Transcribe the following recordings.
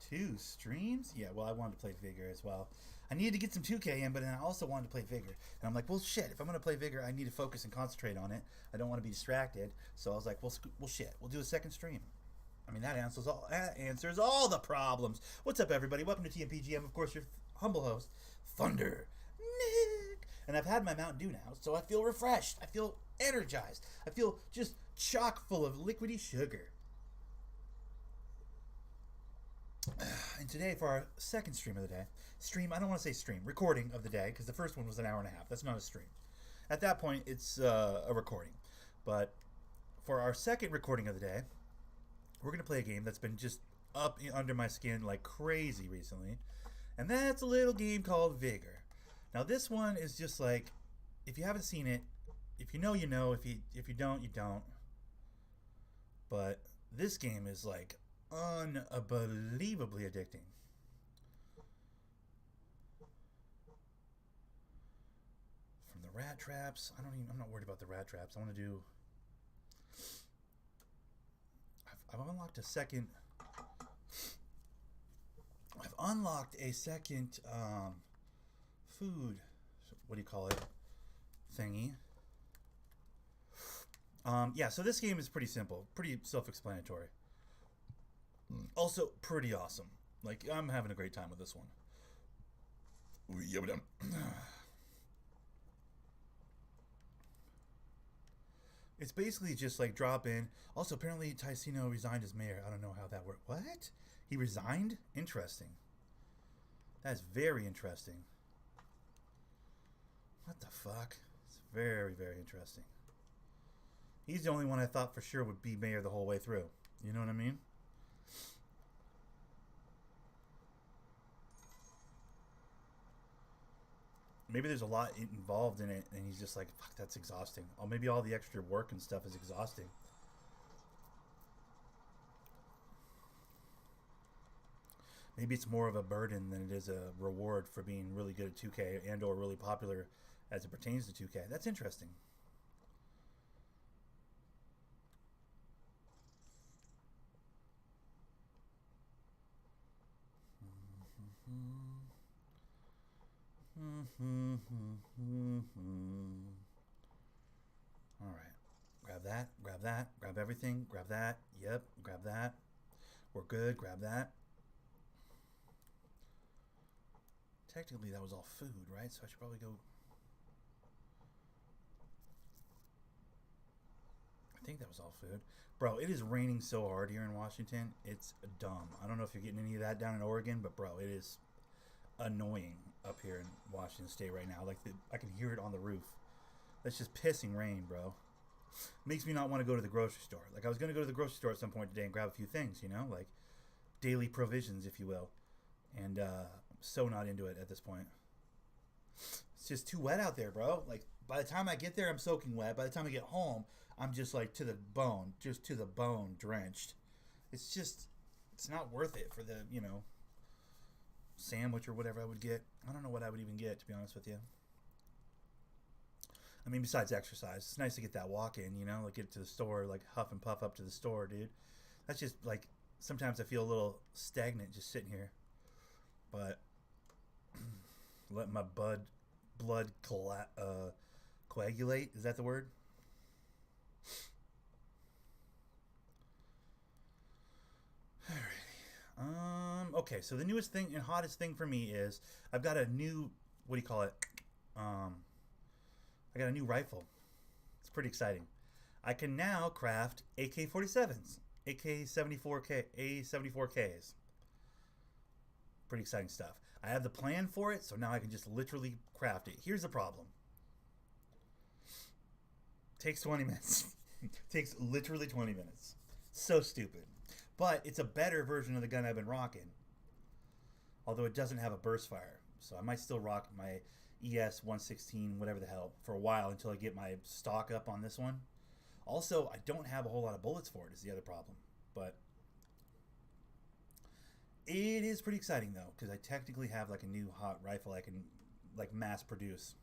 Two streams? Yeah, well, I wanted to play Vigor as well. I needed to get some 2K in, but then I also wanted to play Vigor. And I'm like, well, shit, if I'm going to play Vigor, I need to focus and concentrate on it. I don't want to be distracted. So I was like, well, shit, we'll do a second stream. I mean, that answers all the problems. What's up, everybody? Welcome to TMPG. I'm, of course, your humble host, Thunder Nick. And I've had my Mountain Dew now, so I feel refreshed. I feel energized. I feel just chock full of liquidy sugar. And today, for our second stream of the day, I don't want to say stream, recording of the day, because the first one was an hour and a half. That's not a stream. At that point, it's a recording. But for our second recording of the day, we're going to play a game that's been just up under my skin like crazy recently. And that's a little game called Vigor. Now, this one is just like, if you haven't seen it, if you know, you know. If you don't, you don't. But this game is like unbelievably addicting. From the rat traps, I'm not worried about the rat traps. I want to do. I've unlocked a second. I've unlocked a second food. What do you call it? Thingy. Yeah. So this game is pretty simple, pretty self-explanatory. Also, pretty awesome. Like, I'm having a great time with this one. It's basically just like drop in. Also, apparently, Ticino resigned as mayor. I don't know how that worked. What? He resigned? Interesting. That's very interesting. What the fuck? It's very, very interesting. He's the only one I thought for sure would be mayor the whole way through. You know what I mean? Maybe there's a lot involved in it, and he's just like, fuck, that's exhausting. Or maybe all the extra work and stuff is exhausting. Maybe it's more of a burden than it is a reward for being really good at 2K and or really popular as it pertains to 2K. That's interesting. All right. Grab that, grab everything, grab that. Yep, grab that. We're good, grab that. Technically, that was all food, right? So I should probably go. I think that was all food. Bro, it is raining so hard here in Washington. It's dumb. I don't know if you're getting any of that down in Oregon, but bro, it is annoying up here in Washington State right now. Like, I can hear it on the roof. That's just pissing rain, bro. Makes me not want to go to the grocery store. Like, I was going to go to the grocery store at some point today and grab a few things, you know? Like, daily provisions, if you will. And I'm so not into it at this point. It's just too wet out there, bro. Like, by the time I get there, I'm soaking wet. By the time I get home, I'm just, like, to the bone. Just to the bone drenched. It's just, it's not worth it for the, you know, sandwich or whatever I would get. I don't know what I would even get, to be honest with you. I mean, besides exercise, it's nice to get that walk in, you know, like get to the store, like huff and puff up to the store, dude. That's just like, sometimes I feel a little stagnant just sitting here. But let my blood coagulate. Is that the word? Alrighty. Okay, so the newest thing and hottest thing for me is I've got a new, what do you call it? I got a new rifle. It's pretty exciting. I can now craft AK-47s, AK-74K, A-74Ks. Pretty exciting stuff. I have the plan for it, so now I can just literally craft it. Here's the problem. Takes 20 minutes. Takes literally 20 minutes. So stupid. But it's a better version of the gun I've been rocking. Although it doesn't have a burst fire. So I might still rock my ES 116, whatever the hell, for a while until I get my stock up on this one. Also, I don't have a whole lot of bullets for it is the other problem. But it is pretty exciting though, because I technically have like a new hot rifle I can like mass produce.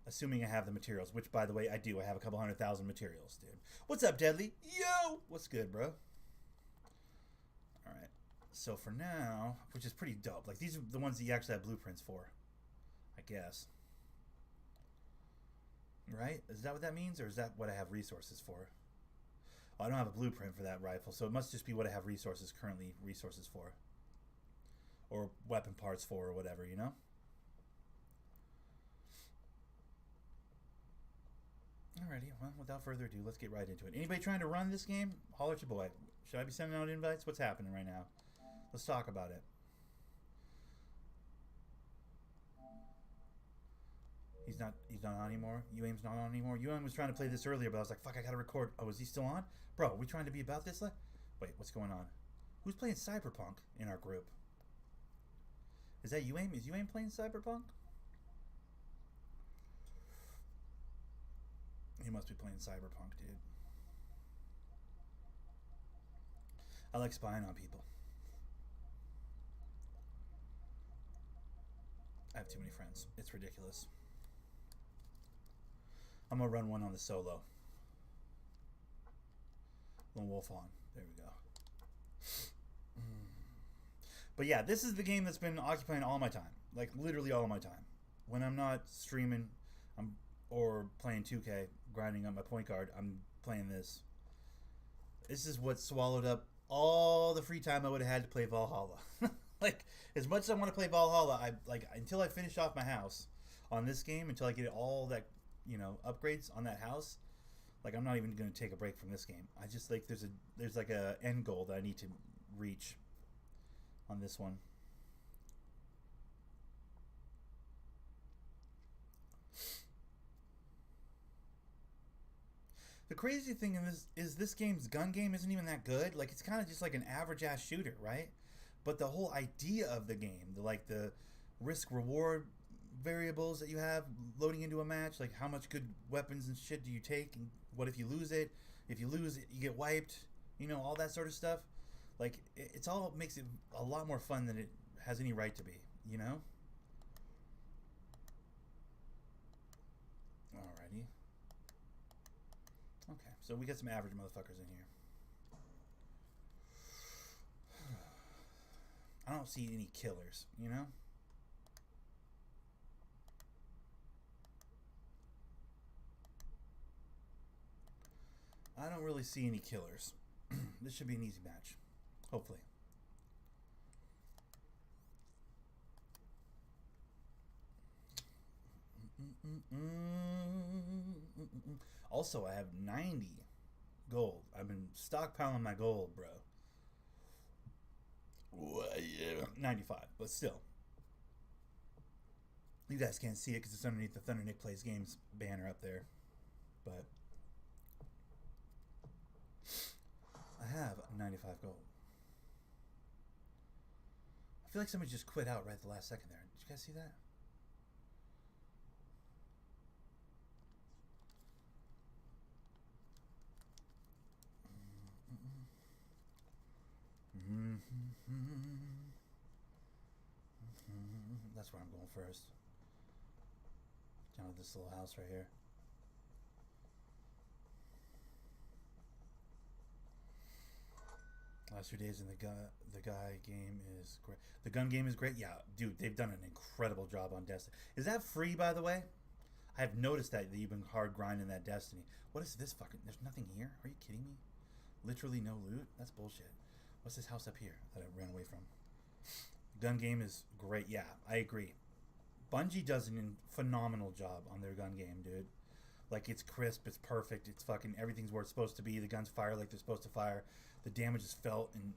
Assuming I have the materials, which by the way I do. I have a couple 100,000 materials, dude. What's up, Deadly? Yo! What's good, bro? Alright. So for now, which is pretty dope. Like these are the ones that you actually have blueprints for. I guess. Right? Is that what that means? Or is that what I have resources for? Well, I don't have a blueprint for that rifle, so it must just be what I have currently resources for. Or weapon parts for, or whatever, you know? Alrighty, well, without further ado, let's get right into it. Anybody trying to run this game? Holler at your boy. Should I be sending out invites? What's happening right now? Let's talk about it. He's not on anymore? UAIM's not on anymore? UAIM was trying to play this earlier, but I was like, fuck, I gotta record. Oh, is he still on? Bro, are we trying to be about this? Wait, what's going on? Who's playing Cyberpunk in our group? Is that UAIM? Is UAIM playing Cyberpunk? He must be playing Cyberpunk, dude. I like spying on people. I have too many friends. It's ridiculous. I'm gonna run one on the solo. Lone Wolf on. There we go. But yeah, this is the game that's been occupying all my time. Like literally all my time. When I'm not streaming, or playing 2K, grinding up my point guard, I'm playing this. This is what swallowed up all the free time I would have had to play Valhalla. Like, as much as I want to play Valhalla, until I finish off my house on this game, until I get all that, upgrades on that house, like, I'm not even going to take a break from this game. I just, like, there's like a end goal that I need to reach on this one. The crazy thing in this game's gun game isn't even that good. Like, it's kind of just like an average-ass shooter, right? But the whole idea of the game, the risk-reward variables that you have loading into a match, like how much good weapons and shit do you take, and what if you lose it? If you lose it, you get wiped, all that sort of stuff. Like, it's all makes it a lot more fun than it has any right to be, Alrighty. Okay, so we got some average motherfuckers in here. I don't see any killers, I don't really see any killers. This should be an easy match. Hopefully. Also, I have 90 gold. I've been stockpiling my gold, bro. Well, yeah. 95, but still. You guys can't see it because it's underneath the Thunder Nick Plays Games banner up there. But I have 95 gold. I feel like somebody just quit out right at the last second there. Did you guys see that? That's where I'm going first. Down to this little house right here. Last 2 days in the guy game is great. The gun game is great. Yeah, dude, they've done an incredible job on Destiny. Is that free, by the way? I have noticed that you've been hard grinding that Destiny. What is this fucking? There's nothing here. Are you kidding me? Literally no loot. That's bullshit. What's this house up here that I ran away from? Gun game is great. Yeah, I agree. Bungie does a phenomenal job on their gun game, dude. Like, it's crisp, it's perfect, it's fucking everything's where it's supposed to be. The guns fire like they're supposed to fire. The damage is felt, and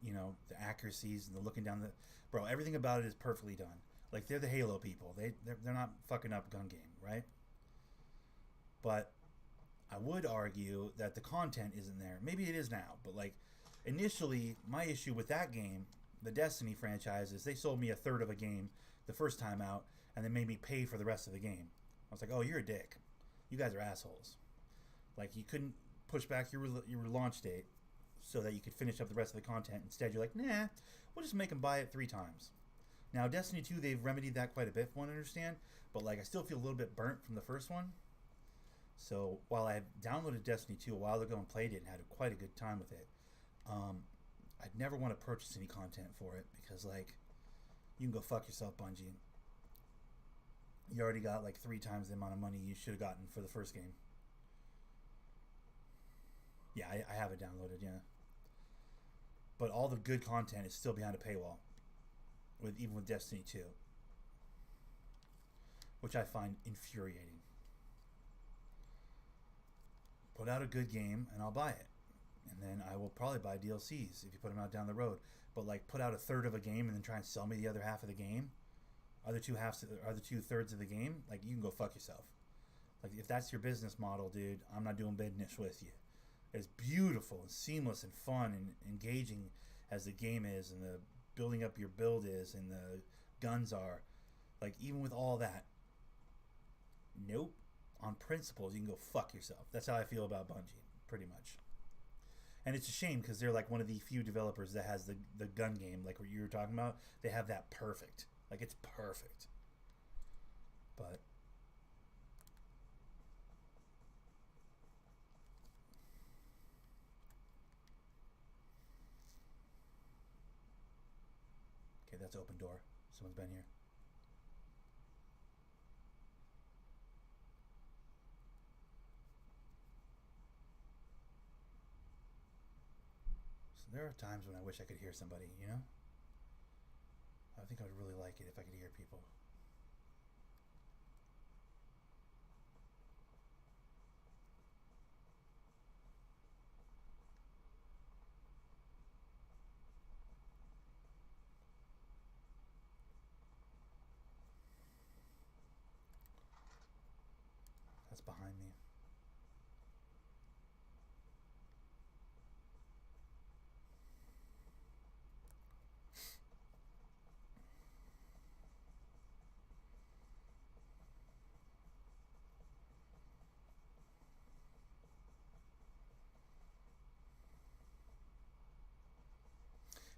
you know, the accuracies and the looking down the, bro, everything about it is perfectly done. Like they're the Halo people. They're not fucking up gun game, right? But I would argue that the content isn't there. Maybe it is now, but like initially, my issue with that game, the Destiny franchise, is they sold me a third of a game the first time out, and they made me pay for the rest of the game. I was like, oh, you're a dick. You guys are assholes. Like you couldn't push back your launch date so that you could finish up the rest of the content. Instead, you're like, nah, we'll just make them buy it 3 times. Now, Destiny 2, they've remedied that quite a bit, from what I understand, but like I still feel a little bit burnt from the first one. So while I downloaded Destiny 2 a while ago and played it and had quite a good time with it, I'd never want to purchase any content for it because, like, you can go fuck yourself, Bungie. You already got like 3 times the amount of money you should have gotten for the first game. Yeah, I have it downloaded, yeah. But all the good content is still behind a paywall, even with Destiny 2, which I find infuriating. Put out a good game and I'll buy it, and then I will probably buy DLCs if you put them out down the road. But like, put out a third of a game and then try and sell me the other half of the game, other 2/3 of the game. Like, you can go fuck yourself. Like, if that's your business model, dude, I'm not doing business with you. As beautiful and seamless and fun and engaging as the game is, and the building up your build is, and the guns are, like, even with all that, nope. On principles, you can go fuck yourself. That's how I feel about Bungie, pretty much. And it's a shame because they're like one of the few developers that has the gun game, like what you were talking about. They have that perfect. Like, it's perfect. But okay, that's open door. Someone's been here. So there are times when I wish I could hear somebody, you know? I think I would really like it if I could hear people. That's behind me.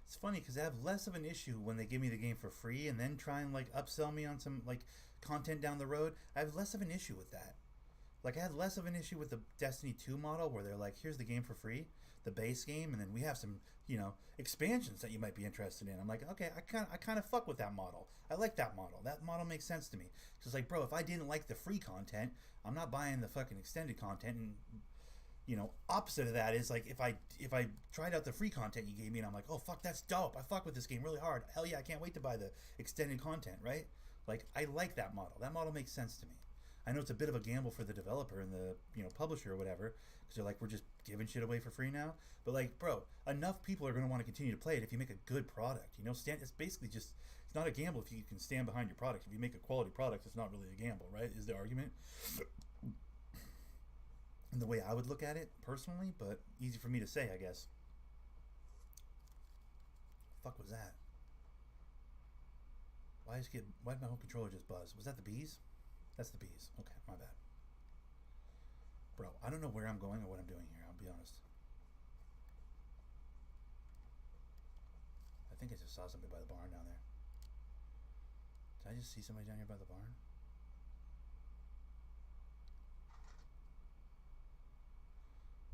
It's funny because I have less of an issue when they give me the game for free and then try and like upsell me on some like content down the road. I have less of an issue with that. Like, I had less of an issue with the Destiny 2 model where they're like, here's the game for free, the base game, and then we have some, you know, expansions that you might be interested in. I'm like, okay, I kind of fuck with that model. I like that model. That model makes sense to me. It's like, bro, if I didn't like the free content, I'm not buying the fucking extended content. And, you know, opposite of that is like, if I tried out the free content you gave me and I'm like, oh fuck, that's dope, I fuck with this game really hard, hell yeah, I can't wait to buy the extended content, right? Like, I like that model. That model makes sense to me. I know it's a bit of a gamble for the developer and the, you know, publisher or whatever, because they're like, we're just giving shit away for free now. But like, bro, enough people are going to want to continue to play it if you make a good product. You know, it's basically just, it's not a gamble if you can stand behind your product. If you make a quality product, it's not really a gamble, right? Is the argument. And the way I would look at it personally, but easy for me to say, I guess. Fuck was that? Why did my whole controller just buzz? Was that the bees? That's the bees. Okay, my bad. Bro, I don't know where I'm going or what I'm doing here, I'll be honest. I think I just saw somebody by the barn down there. Did I just see somebody down here by the barn?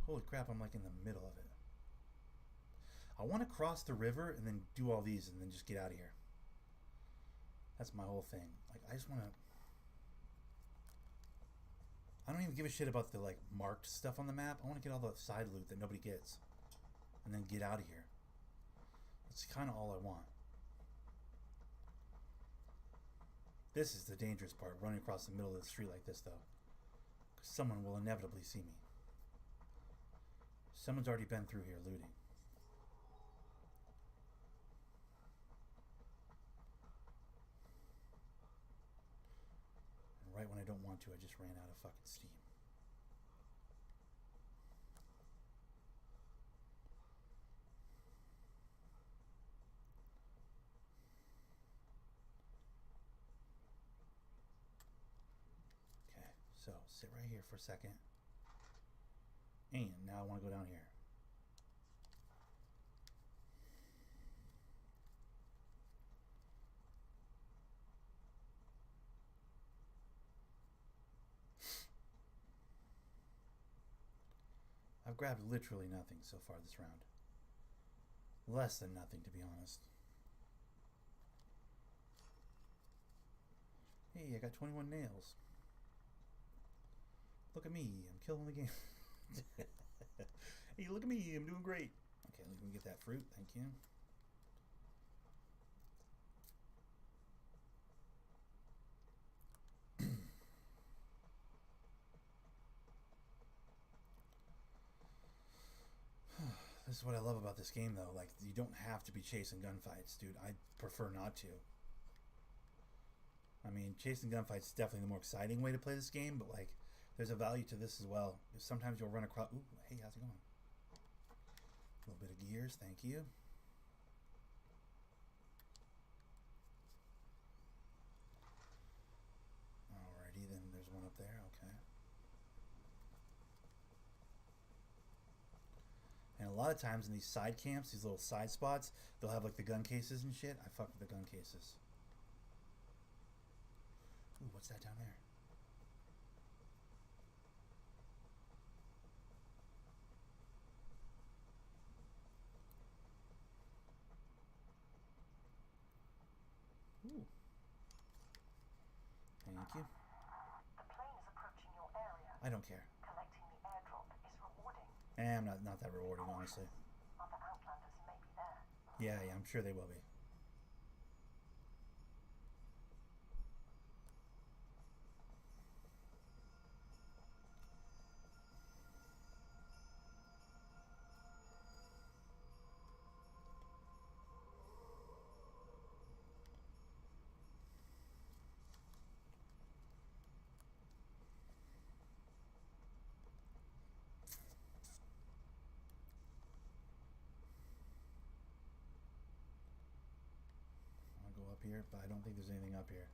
Holy crap, I'm like in the middle of it. I want to cross the river and then do all these and then just get out of here. That's my whole thing. Like, I just want to... I don't even give a shit about the like marked stuff on the map. I want to get all the side loot that nobody gets and then get out of here. That's kind of all I want. This is the dangerous part, running across the middle of the street like this though, because someone will inevitably see me. Someone's already been through here looting. don't want to. I just ran out of fucking steam. Okay, so sit right here for a second. And now I want to go down here. I've grabbed literally nothing so far this round. Less than nothing, to be honest. Hey, I got 21 nails. Look at me, I'm killing the game. Hey, look at me, I'm doing great. Okay, let me get that fruit, thank you. This is what I love about this game, though. Like, you don't have to be chasing gunfights, dude. I prefer not to. I mean, chasing gunfights is definitely the more exciting way to play this game, but, like, there's a value to this as well. Sometimes you'll run across... Ooh, hey, how's it going? A little bit of gears, thank you. Alrighty, then there's one up there, okay. And a lot of times in these side camps, these little side spots, they'll have like the gun cases and shit. I fuck with the gun cases. Ooh, what's that down there? Ooh. Thank you. The plane is approaching your area. I don't care. Collecting the airdrop is rewarding. I'm not that rewarding, honestly. Other Outlanders may be there. Yeah, I'm sure they will be. Up here, but I don't think there's anything up here.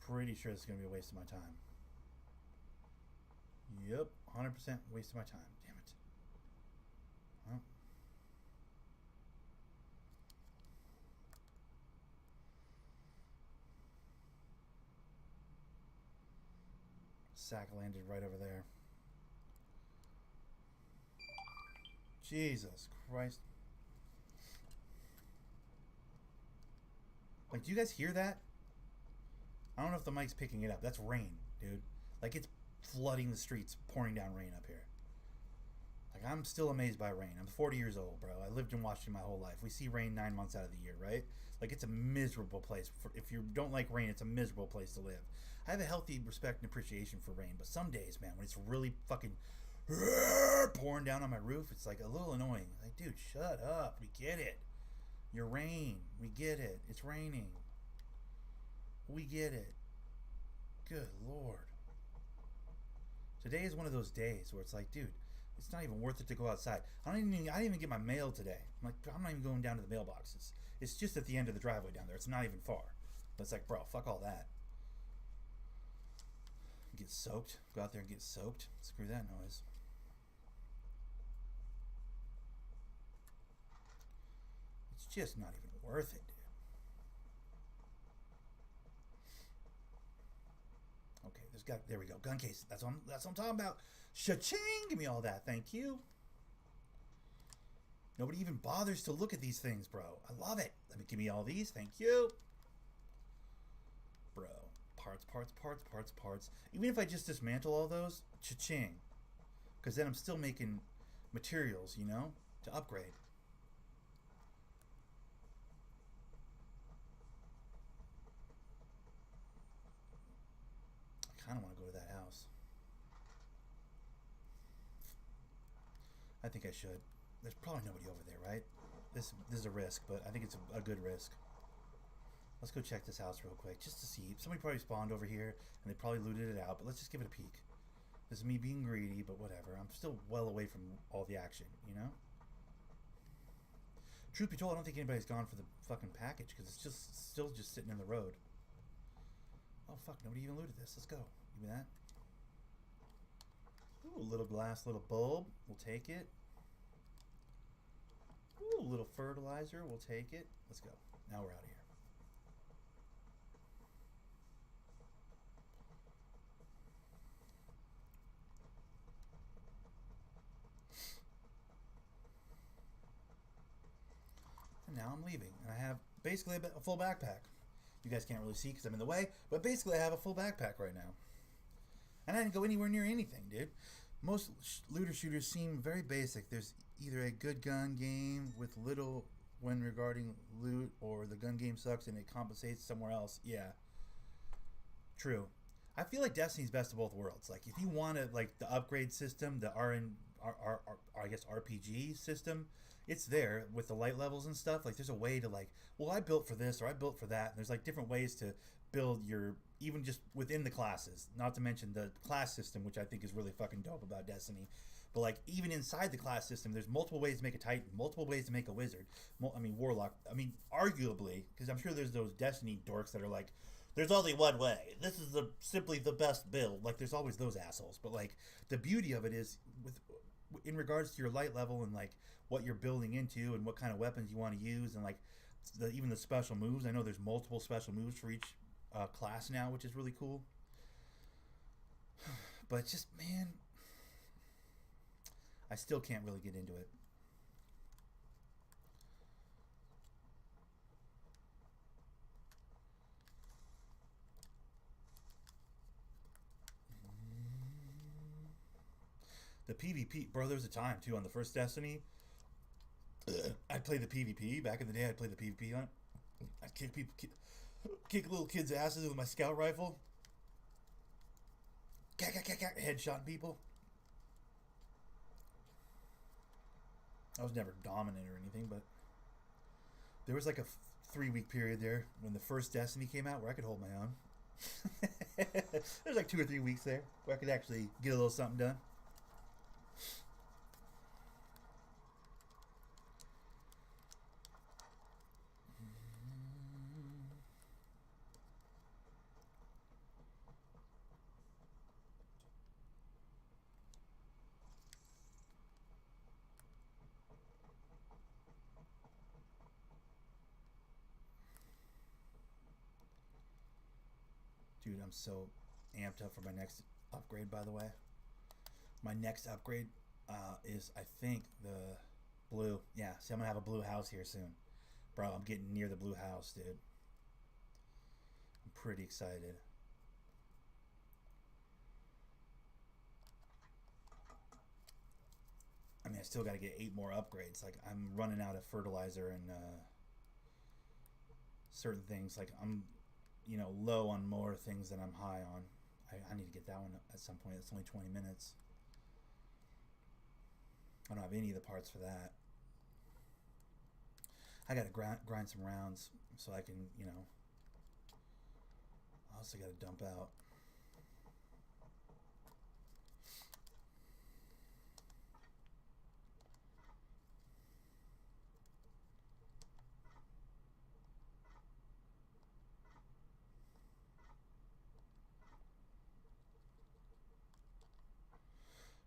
Pretty sure it's going to be a waste of my time. Yep, 100% waste of my time. Damn it. Well. Sack landed right over there. Jesus Christ. Like, do you guys hear that? I don't know if the mic's picking it up. That's rain, dude. Like, it's flooding the streets, pouring down rain up here. Like, I'm still amazed by rain. I'm 40 years old, bro. I lived in Washington my whole life. We see rain 9 months out of the year, right? Like, it's a miserable place. If you don't like rain, it's a miserable place to live. I have a healthy respect and appreciation for rain, but some days, man, when it's really fucking pouring down on my roof, it's like a little annoying. Like, dude, shut up. We get it. Your rain. We get it. It's raining. We get it. Good Lord. Today is one of those days where it's like, dude, it's not even worth it to go outside. I didn't even get my mail today. I'm not even going down to the mailboxes. It's just at the end of the driveway down there. It's not even far. But it's like, bro, fuck all that. Get soaked. Go out there and get soaked. Screw that noise. It's just not even worth it, dude. Okay, there we go. Gun case. That's what I'm talking about. Cha-ching! Give me all that. Thank you. Nobody even bothers to look at these things, bro. I love it. Give me all these. Thank you. Bro. Parts. Even if I just dismantle all those, cha-ching. Because then I'm still making materials, you know, to upgrade. I kind of want to go to that house. I think I should. There's probably nobody over there, right? This is a risk, but I think it's a good risk. Let's go check this house real quick just to see. Somebody probably spawned over here and they probably looted it out, but let's just give it a peek. This is me being greedy, but whatever. I'm still well away from all the action, you know? Truth be told, I don't think anybody's gone for the fucking package because it's just still just sitting in the road. Oh fuck, nobody even looted this. Let's go. Give me that. Ooh, little glass, little bulb. We'll take it. Ooh, little fertilizer. We'll take it. Let's go. Now we're out of here. And now I'm leaving. And I have basically a full backpack. You guys can't really see because I'm in the way, but basically I have a full backpack right now. And I didn't go anywhere near anything, dude. Most looter shooters seem very basic. There's either a good gun game with little when regarding loot, or the gun game sucks and it compensates somewhere else. Yeah. True. I feel like Destiny's best of both worlds. Like, if you want to, like, the upgrade system, the I guess RPG system, it's there with the light levels and stuff. Like, there's a way to, like, well, I built for this or I built for that. And there's, like, different ways to build your, even just within the classes. Not to mention the class system, which I think is really fucking dope about Destiny. But, like, even inside the class system, there's multiple ways to make a Titan, multiple ways to make a Wizard. I mean, Warlock. I mean, arguably, because I'm sure there's those Destiny dorks that are like, there's only one way. This is simply the best build. Like, there's always those assholes. But, like, the beauty of it is, in regards to your light level and, like, what you're building into and what kind of weapons you want to use and, like, even the special moves. I know there's multiple special moves for each class now, which is really cool. But just, man, I still can't really get into it. The PvP, bro, there was a time, too, on the first Destiny. I'd play the PvP. Back in the day, I'd play the PvP on it. I'd kick little kids' asses with my scout rifle. Headshotting people. I was never dominant or anything, but there was like a 3-week period there when the first Destiny came out where I could hold my own. There's like 2 or 3 weeks there where I could actually get a little something done. Dude, I'm so amped up for my next upgrade, by the way. My next upgrade is, I think, the blue. Yeah, see, I'm going to have a blue house here soon. Bro, I'm getting near the blue house, dude. I'm pretty excited. I mean, I still got to get 8 more upgrades. Like, I'm running out of fertilizer and certain things. Like, I'm, you know, low on more things than I'm high on. I need to get that one at some point. It's only 20 minutes. I don't have any of the parts for that. I got to grind some rounds so I can, you know. I also got to dump out.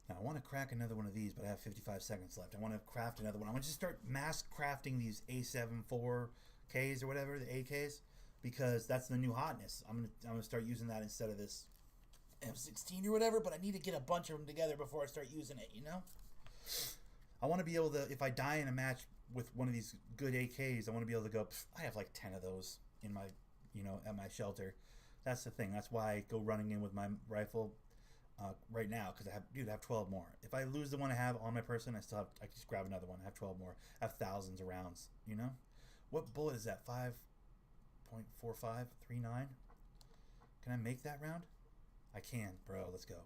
Now, I want to crack another one of these, but I have 55 seconds left. I want to craft another one. I want to just start mass crafting these A74Ks or whatever, the AKs, because that's the new hotness. I'm gonna start using that instead of this M16 or whatever, but I need to get a bunch of them together before I start using it, you know? I want to be able to, if I die in a match with one of these good AKs, I want to be able to go, I have like 10 of those in my, you know, at my shelter. That's the thing. That's why I go running in with my rifle right now, because I have 12 more. If I lose the one I have on my person, I can just grab another one. I have 12 more. I have thousands of rounds, you know? What bullet is that? 5.4539? Can I make that round? I can, bro. Let's go.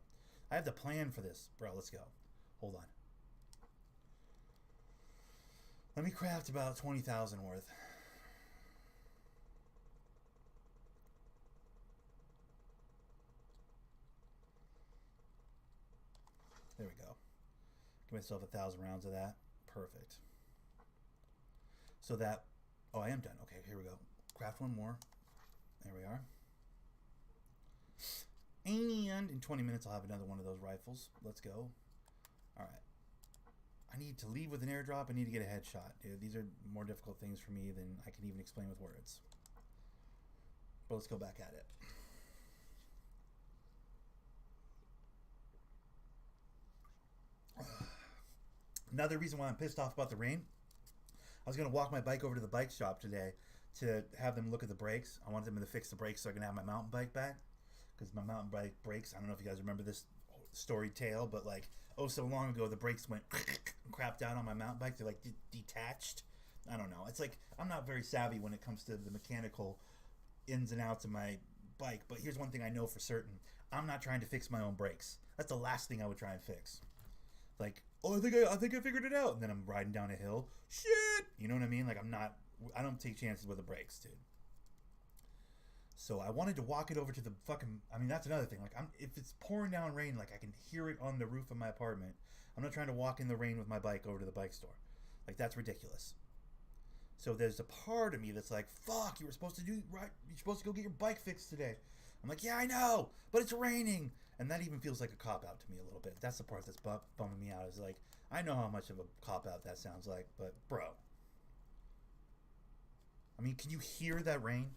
I have the plan for this, bro. Let's go. Hold on. Let me craft about 20,000 worth. Give myself 1,000 rounds of that. Perfect. So that... Oh, I am done. Okay, here we go. Craft one more. There we are. And in 20 minutes, I'll have another one of those rifles. Let's go. All right. I need to leave with an airdrop. I need to get a headshot. Dude, these are more difficult things for me than I can even explain with words. But let's go back at it. Another reason why I'm pissed off about the rain, I was going to walk my bike over to the bike shop today to have them look at the brakes. I wanted them to fix the brakes so I can have my mountain bike back. Because my mountain bike brakes, I don't know if you guys remember this story tale, but like, oh, so long ago, the brakes went crapped out on my mountain bike. They're like detached. I don't know. It's like, I'm not very savvy when it comes to the mechanical ins and outs of my bike. But here's one thing I know for certain. I'm not trying to fix my own brakes. That's the last thing I would try and fix. Like, oh, I think I figured it out. And then I'm riding down a hill. Shit! You know what I mean? Like, I don't take chances with the brakes, dude. So I wanted to walk it over to the fucking... I mean, that's another thing. Like, if it's pouring down rain, like, I can hear it on the roof of my apartment. I'm not trying to walk in the rain with my bike over to the bike store. Like, that's ridiculous. So there's a part of me that's like, fuck, you were supposed to do... Right, you're supposed to go get your bike fixed today. I'm like, yeah, I know, but it's raining. And that even feels like a cop-out to me a little bit. That's the part that's bumming me out. Is like, I know how much of a cop-out that sounds like, but, bro. I mean, can you hear that rain?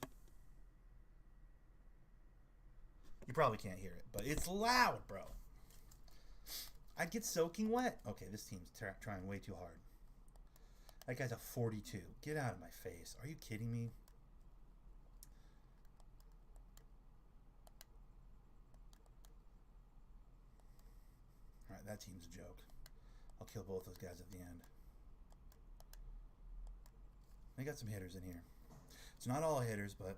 You probably can't hear it, but it's loud, bro. I'd get soaking wet. Okay, this team's trying way too hard. That guy's a 42. Get out of my face. Are you kidding me? Alright, that team's a joke. I'll kill both those guys at the end. They got some hitters in here. It's not all hitters, but...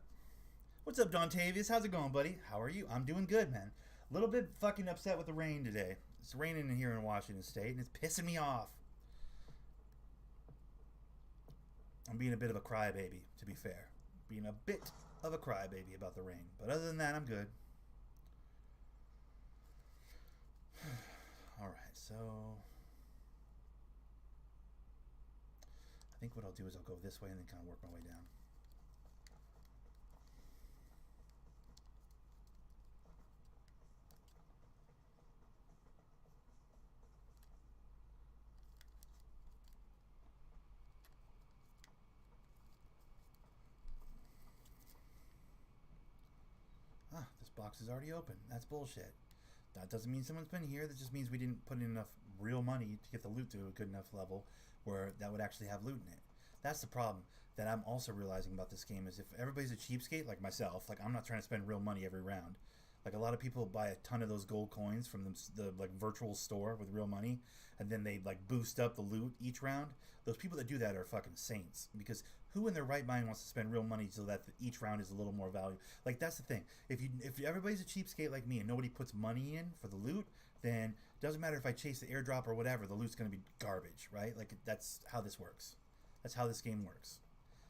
What's up, Dontavius? How's it going, buddy? How are you? I'm doing good, man. A little bit fucking upset with the rain today. It's raining in here in Washington State, and it's pissing me off. I'm being a bit of a crybaby, to be fair. Being a bit of a crybaby about the rain. But other than that, I'm good. Alright, so... I think what I'll do is I'll go this way and then kind of work my way down. This box is already open. That's bullshit. That doesn't mean someone's been here. That just means we didn't put in enough real money to get the loot to a good enough level where that would actually have loot in it. That's the problem that I'm also realizing about this game is if everybody's a cheapskate like myself, like I'm not trying to spend real money every round. Like a lot of people buy a ton of those gold coins from the like virtual store with real money, and then they like boost up the loot each round. Those people that do that are fucking saints, because who in their right mind wants to spend real money so that each round is a little more value? Like that's the thing. If everybody's a cheapskate like me and nobody puts money in for the loot, then it doesn't matter if I chase the airdrop or whatever, the loot's going to be garbage, right? Like that's how this works. That's how this game works.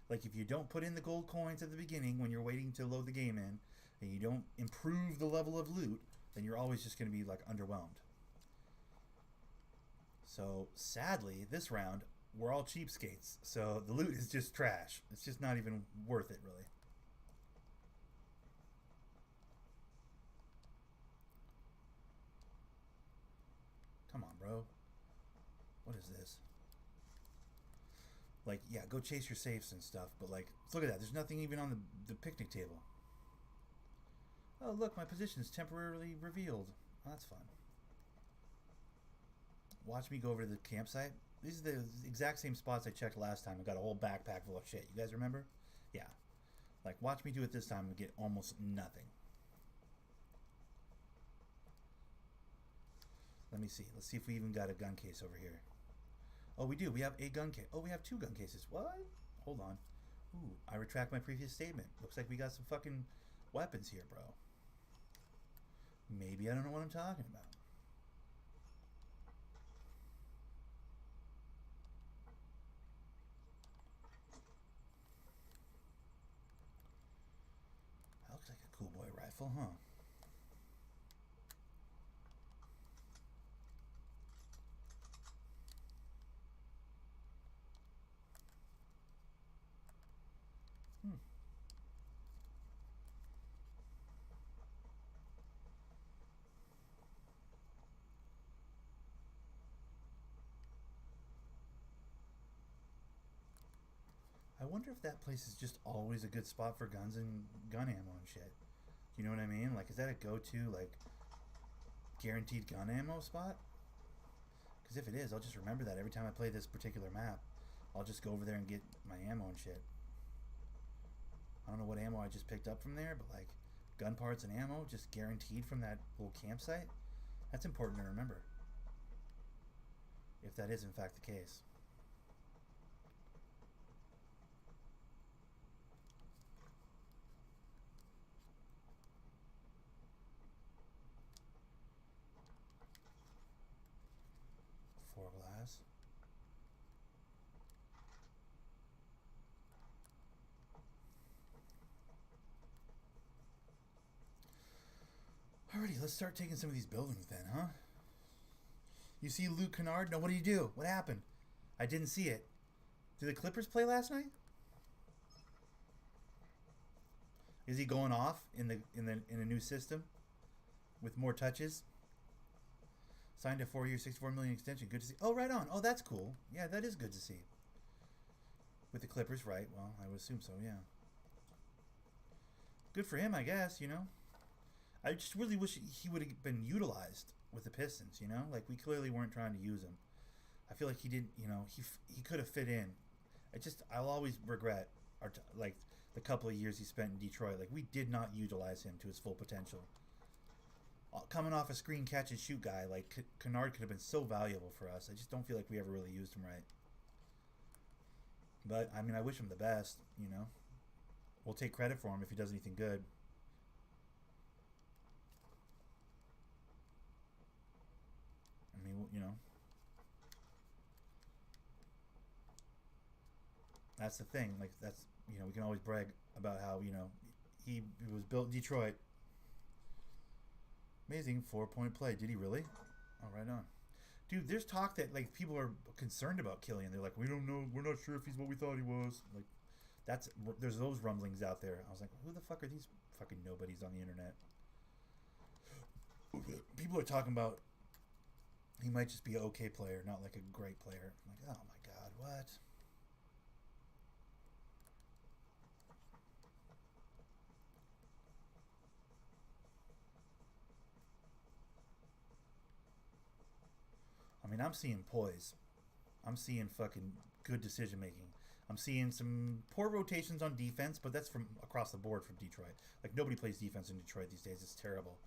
Like if you don't put in the gold coins at the beginning when you're waiting to load the game in, and you don't improve the level of loot, then you're always just going to be like underwhelmed. So sadly, this round we're all cheapskates, so the loot is just trash. It's just not even worth it, really. Come on, bro. What is this? Like, yeah, go chase your safes and stuff, but like, look at that. There's nothing even on the picnic table. Oh, look, my position is temporarily revealed. Oh, that's fun. Watch me go over to the campsite. These are the exact same spots I checked last time. I got a whole backpack full of shit. You guys remember? Yeah. Like, watch me do it this time and get almost nothing. Let me see. Let's see if we even got a gun case over here. Oh, we do. We have a gun case. Oh, we have 2 gun cases. What? Hold on. Ooh, I retract my previous statement. Looks like we got some fucking weapons here, bro. Maybe I don't know what I'm talking about. That looks like a cool boy rifle, huh? wonder if that place is just always a good spot for guns and gun ammo and shit. You know what I mean? Like, is that a go-to, like, guaranteed gun ammo spot? Because if it is, I'll just remember that every time I play this particular map. I'll just go over there and get my ammo and shit. I don't know what ammo I just picked up from there, but, like, gun parts and ammo just guaranteed from that little campsite. That's important to remember. If that is, in fact, the case. Four glass. Alrighty, let's start taking some of these buildings then, huh? You see Luke Kennard? No, what did he do? What happened? I didn't see it. Did the Clippers play last night? Is he going off in a new system with more touches? Signed a 4-year, $64 million extension. Good to see. Oh, right on. Oh, that's cool. Yeah, that is good to see. With the Clippers, right? Well, I would assume so. Yeah. Good for him, I guess. You know. I just really wish he would have been utilized with the Pistons, you know? Like, we clearly weren't trying to use him. I feel like he didn't, you know, he could have fit in. I'll always regret, like, the couple of years he spent in Detroit. Like, we did not utilize him to his full potential. Coming off a screen catch and shoot guy, like, Kennard could have been so valuable for us. I just don't feel like we ever really used him right. But, I mean, I wish him the best, you know? We'll take credit for him if he does anything good. I mean, you know, that's the thing. Like, that's, you know, we can always brag about how, you know, he was built in Detroit. Amazing 4-point play. Did he really? Oh, right on. Dude, there's talk that, like, people are concerned about Killian. They're like, we don't know. We're not sure if he's what we thought he was. Like, there's those rumblings out there. I was like, who the fuck are these fucking nobodies on the internet? People are talking about he might just be an okay player, not like a great player. I'm like, oh my god, what? I mean, I'm seeing poise. I'm seeing fucking good decision making. I'm seeing some poor rotations on defense, but that's from across the board from Detroit. Like, nobody plays defense in Detroit these days. It's terrible.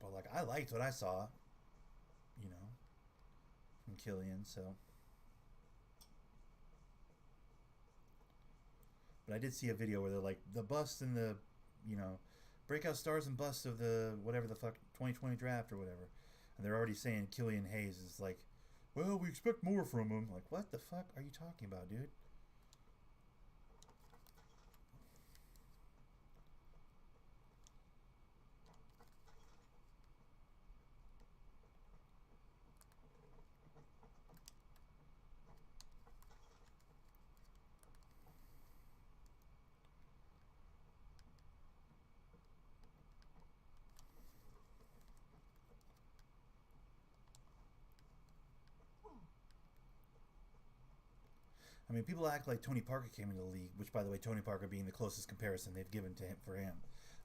But, like, I liked what I saw, you know, from Killian, so. But I did see a video where they're like, the busts and the, you know, breakout stars and busts of the whatever the fuck 2020 draft or whatever. And they're already saying Killian Hayes is like, well, we expect more from him. Like, what the fuck are you talking about, dude? I mean, people act like Tony Parker came into the league, which, by the way, Tony Parker being the closest comparison they've given to him for him.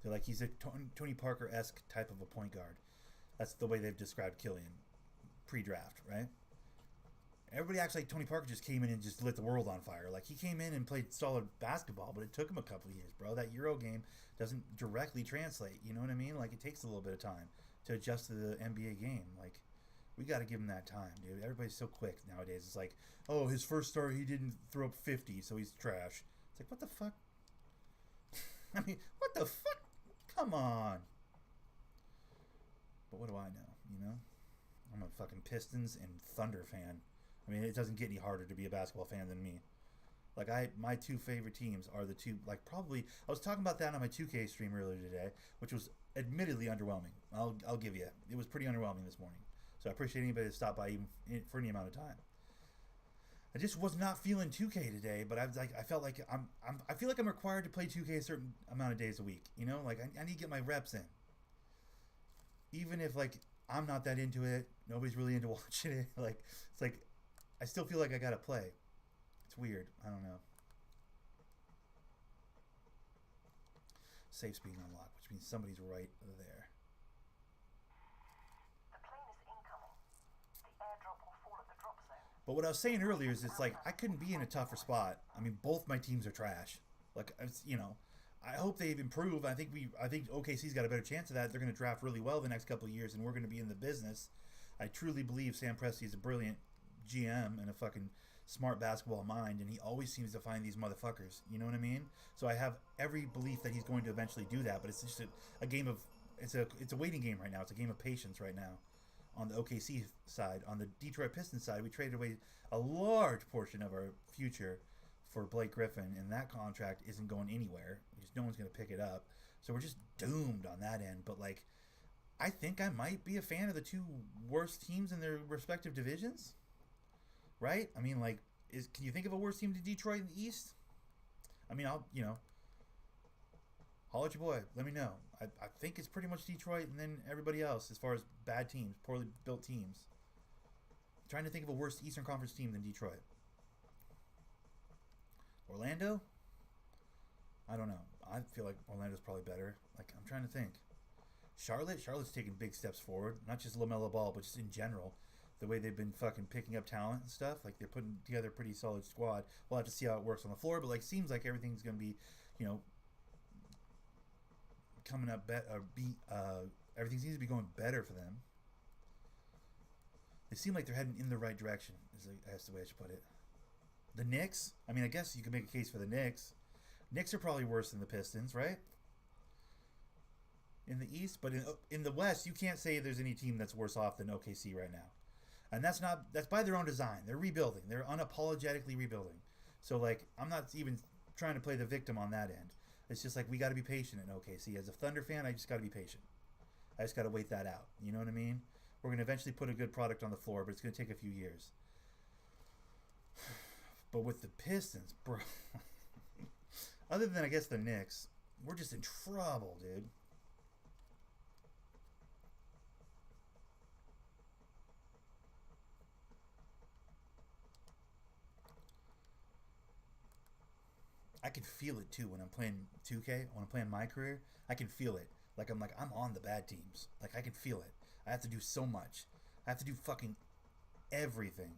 They're like, he's a Tony Parker-esque type of a point guard. That's the way they've described Killian pre-draft, right? Everybody acts like Tony Parker just came in and just lit the world on fire. Like, he came in and played solid basketball, but it took him a couple of years, bro. That Euro game doesn't directly translate, you know what I mean? Like, it takes a little bit of time to adjust to the NBA game. Like, we got to give him that time, dude. Everybody's so quick nowadays. It's like, oh, his first start, he didn't throw up 50, so he's trash. It's like, what the fuck? I mean, what the fuck? Come on. But what do I know, you know? I'm a fucking Pistons and Thunder fan. I mean, it doesn't get any harder to be a basketball fan than me. Like, my two favorite teams are the two, like, probably, I was talking about that on my 2K stream earlier today, which was admittedly underwhelming. I'll give you. It was pretty underwhelming this morning. So I appreciate anybody that stopped by even for any amount of time. I just was not feeling 2K today, but I felt like I feel like I'm required to play 2K a certain amount of days a week. You know, like I need to get my reps in. Even if, like, I'm not that into it, nobody's really into watching it. Like, it's like I still feel like I gotta play. It's weird. I don't know. Safe speed unlocked, which means somebody's right there. The plane is incoming. The airdrop will fall at the drop zone. But what I was saying earlier is, it's like I couldn't be in a tougher spot. I mean, both my teams are trash. Like, you know, I hope they've improved. I think OKC's got a better chance of that. They're going to draft really well the next couple of years, and we're going to be in the business. I truly believe Sam Presti is a brilliant GM and a fucking smart basketball mind, and he always seems to find these motherfuckers. You know what I mean? So I have every belief that he's going to eventually do that. But it's just a game of it's a waiting game right now. It's a game of patience right now. On the OKC side, on the Detroit Pistons side, we traded away a large portion of our future for Blake Griffin, and that contract isn't going anywhere because no one's going to pick it up. So we're just doomed on that end. But like, I think I might be a fan of the two worst teams in their respective divisions. Right? I mean, like, can you think of a worse team than Detroit in the East? I mean, I'll holler at your boy. Let me know. I think it's pretty much Detroit and then everybody else as far as bad teams, poorly built teams. I'm trying to think of a worse Eastern Conference team than Detroit. Orlando? I don't know. I feel like Orlando's probably better. Like, I'm trying to think. Charlotte's taking big steps forward. Not just LaMelo Ball, but just in general. The way they've been fucking picking up talent and stuff. Like, they're putting together a pretty solid squad. We'll have to see how it works on the floor. But, like, seems like everything's going to be, you know, coming up everything seems to be going better for them. They seem like they're heading in the right direction, that's the way I should put it. The Knicks, I mean, I guess you could make a case for the Knicks. Knicks are probably worse than the Pistons, right? In the East, but in the West, you can't say there's any team that's worse off than OKC right now. And that's by their own design. They're rebuilding. They're unapologetically rebuilding. So, like, I'm not even trying to play the victim on that end. It's just like, we got to be patient in OKC. As a Thunder fan, I just got to be patient. I just got to wait that out. You know what I mean? We're going to eventually put a good product on the floor, but it's going to take a few years. But with the Pistons, bro, other than, I guess, the Knicks, we're just in trouble, dude. I can feel it too when I'm playing 2K, when I'm playing my career. I can feel it. Like, I'm on the bad teams. Like, I can feel it. I have to do so much. I have to do fucking everything.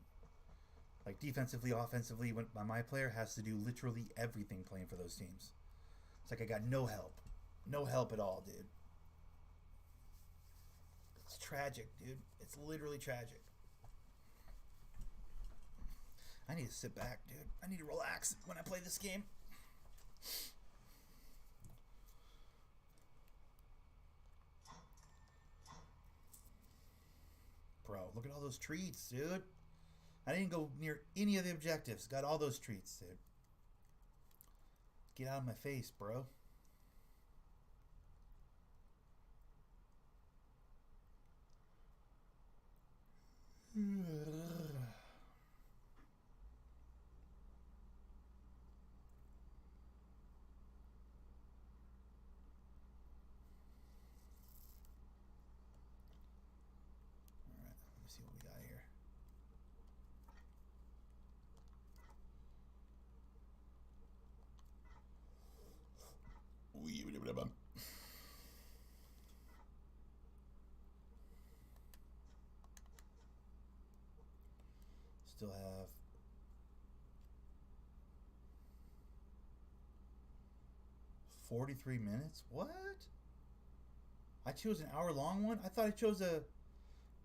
Like, defensively, offensively, when my player has to do literally everything playing for those teams. It's like I got no help. No help at all, dude. It's tragic, dude. It's literally tragic. I need to sit back, dude. I need to relax when I play this game. Bro, look at all those treats, dude. I didn't go near any of the objectives. Got all those treats, dude. Get out of my face, bro. See what we got here. Still have 43 minutes? What? I chose an hour-long one? I thought I chose a...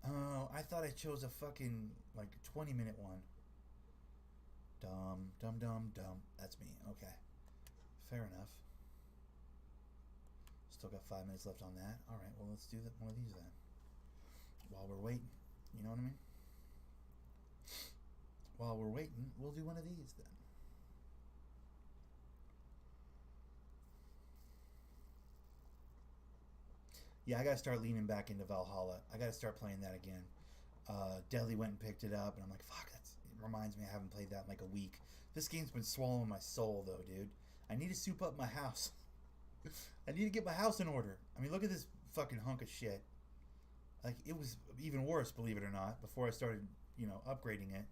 Oh, I thought I chose a fucking, like, 20-minute one. Dumb. That's me. Okay. Fair enough. Still got 5 minutes left on that. Alright, well, let's do one of these then. While we're waiting. You know what I mean? While we're waiting, we'll do one of these then. Yeah, I gotta start leaning back into Valhalla. I gotta start playing that again. Deli went and picked it up, and I'm like, fuck, it reminds me I haven't played that in like a week. This game's been swallowing my soul, though, dude. I need to soup up my house. I need to get my house in order. I mean, look at this fucking hunk of shit. Like, it was even worse, believe it or not, before I started, upgrading it.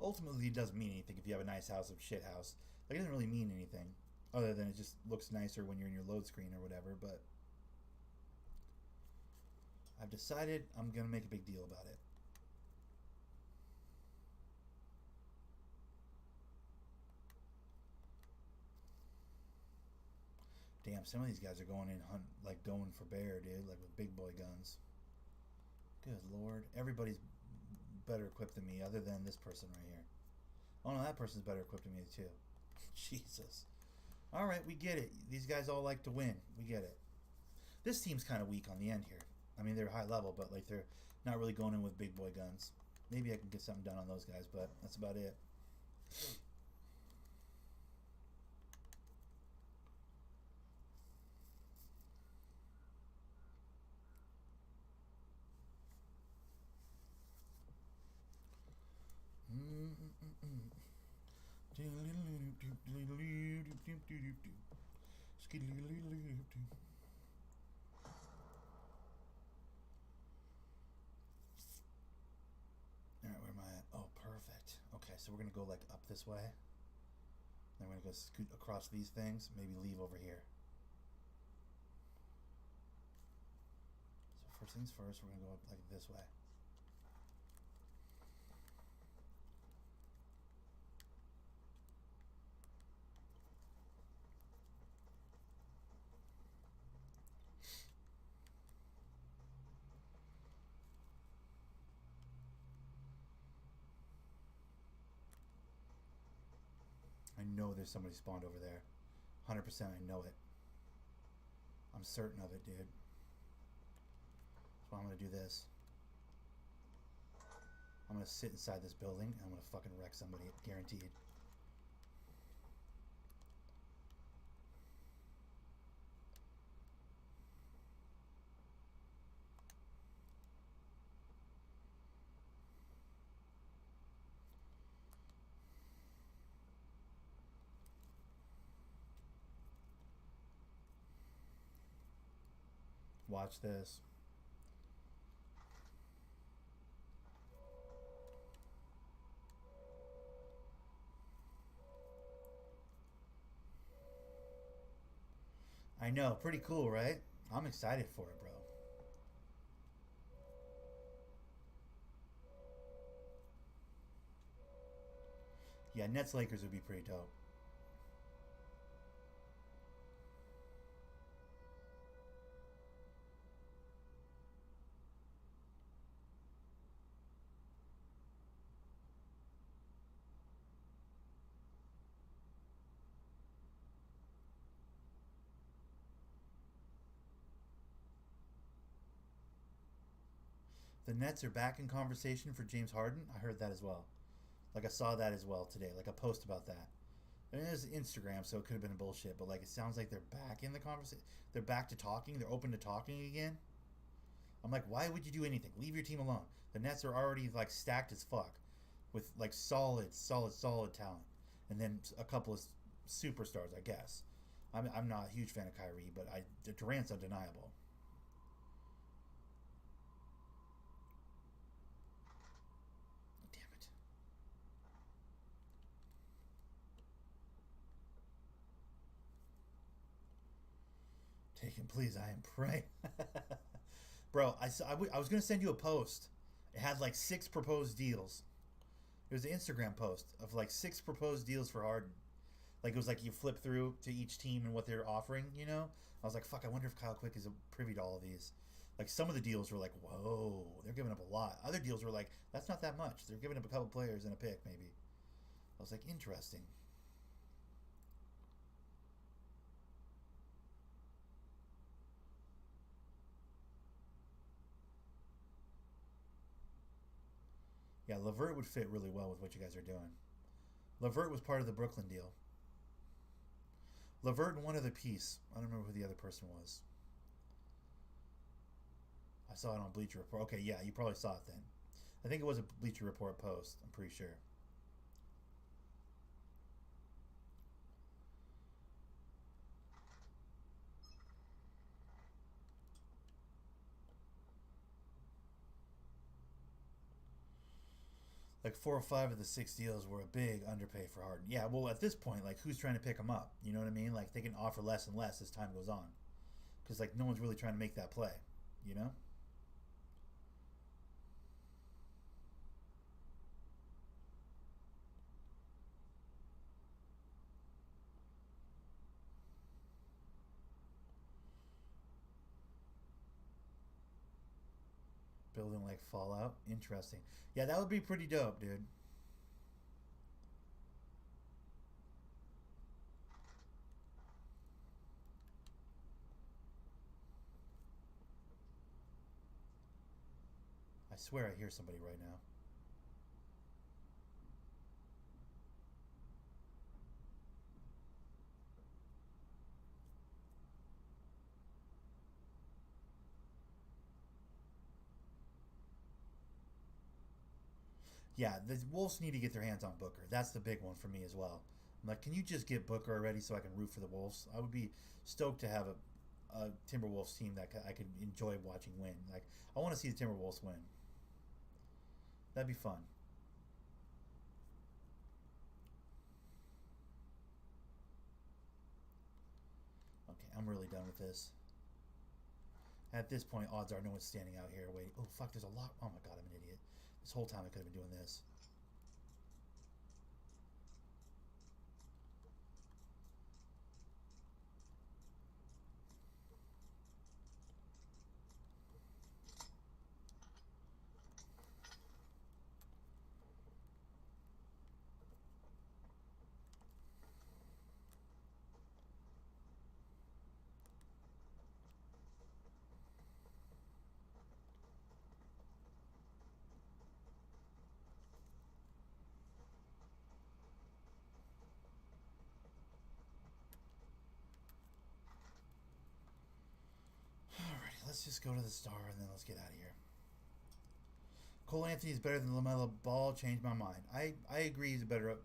ultimately it doesn't mean anything if you have a nice house or shit house. Like, it doesn't really mean anything other than it just looks nicer when you're in your load screen or whatever. But I've decided I'm gonna make a big deal about it. Damn, some of these guys are going in like going for bear, dude, like with big boy guns. Good lord, everybody's better equipped than me, other than this person right here. Oh no, that person's better equipped than me too. Jesus. All right, we get it. These guys all like to win. We get it. This team's kind of weak on the end here. I mean, they're high level, but like they're not really going in with big boy guns. Maybe I can get something done on those guys, but that's about it. Alright, where am I at? Oh, perfect. Okay, so we're going to go like up this way. Then we're going to go scoot across these things. Maybe leave over here. So first things first, we're going to go up like this way. I know there's somebody spawned over there. 100% I know it. I'm certain of it, dude. That's why I'm going to do this. I'm going to sit inside this building and I'm going to fucking wreck somebody. Guaranteed. Watch this. I know, pretty cool, right? I'm excited for it, bro. Yeah, Nets Lakers would be pretty dope. The Nets are back in conversation for James Harden. I heard that as well. Like I saw that as well today. Like a post about that. And it is Instagram, so it could have been bullshit. But like it sounds like they're back in the conversation. They're back to talking. They're open to talking again. I'm like, why would you do anything? Leave your team alone. The Nets are already like stacked as fuck, with like solid talent, and then a couple of superstars, I guess. I'm not a huge fan of Kyrie, but Durant's undeniable. Damn it. Take him, please. I am praying. Bro, I was going to send you a post. It had like 6 proposed deals. It was an Instagram post of like 6 proposed deals for Harden. Like it was like you flip through to each team and what they're offering, you know? I was like, fuck, I wonder if Kyle Quick is privy to all of these. Like some of the deals were like, whoa, they're giving up a lot. Other deals were like, that's not that much. They're giving up a couple players and a pick, maybe. I was like, interesting. Yeah, LeVert would fit really well with what you guys are doing. LeVert was part of the Brooklyn deal. LeVert and one other piece. I don't remember who the other person was. I saw it on Bleacher Report. Okay, yeah, you probably saw it then. I think it was a Bleacher Report post. I'm pretty sure. Like like 4 or 5 of the 6 deals were a big underpay for Harden. Yeah, well, at this point, like, who's trying to pick him up? You know what I mean? Like, they can offer less and less as time goes on, because like no one's really trying to make that play. You know? Building like Fallout. Interesting. Yeah, that would be pretty dope, dude. I swear I hear somebody right now. Yeah, the Wolves need to get their hands on Booker. That's the big one for me as well. I'm like, can you just get Booker already so I can root for the Wolves? I would be stoked to have a Timberwolves team that I could enjoy watching win. Like, I want to see the Timberwolves win. That'd be fun. Okay, I'm really done with this. At this point, odds are no one's standing out here waiting. Oh, fuck, there's a lot. Oh my god, I'm an idiot. This whole time I could have been doing this. Alrighty, let's just go to the star and then let's get out of here. Cole Anthony is better than LaMelo Ball. Changed my mind. I agree. He's a better.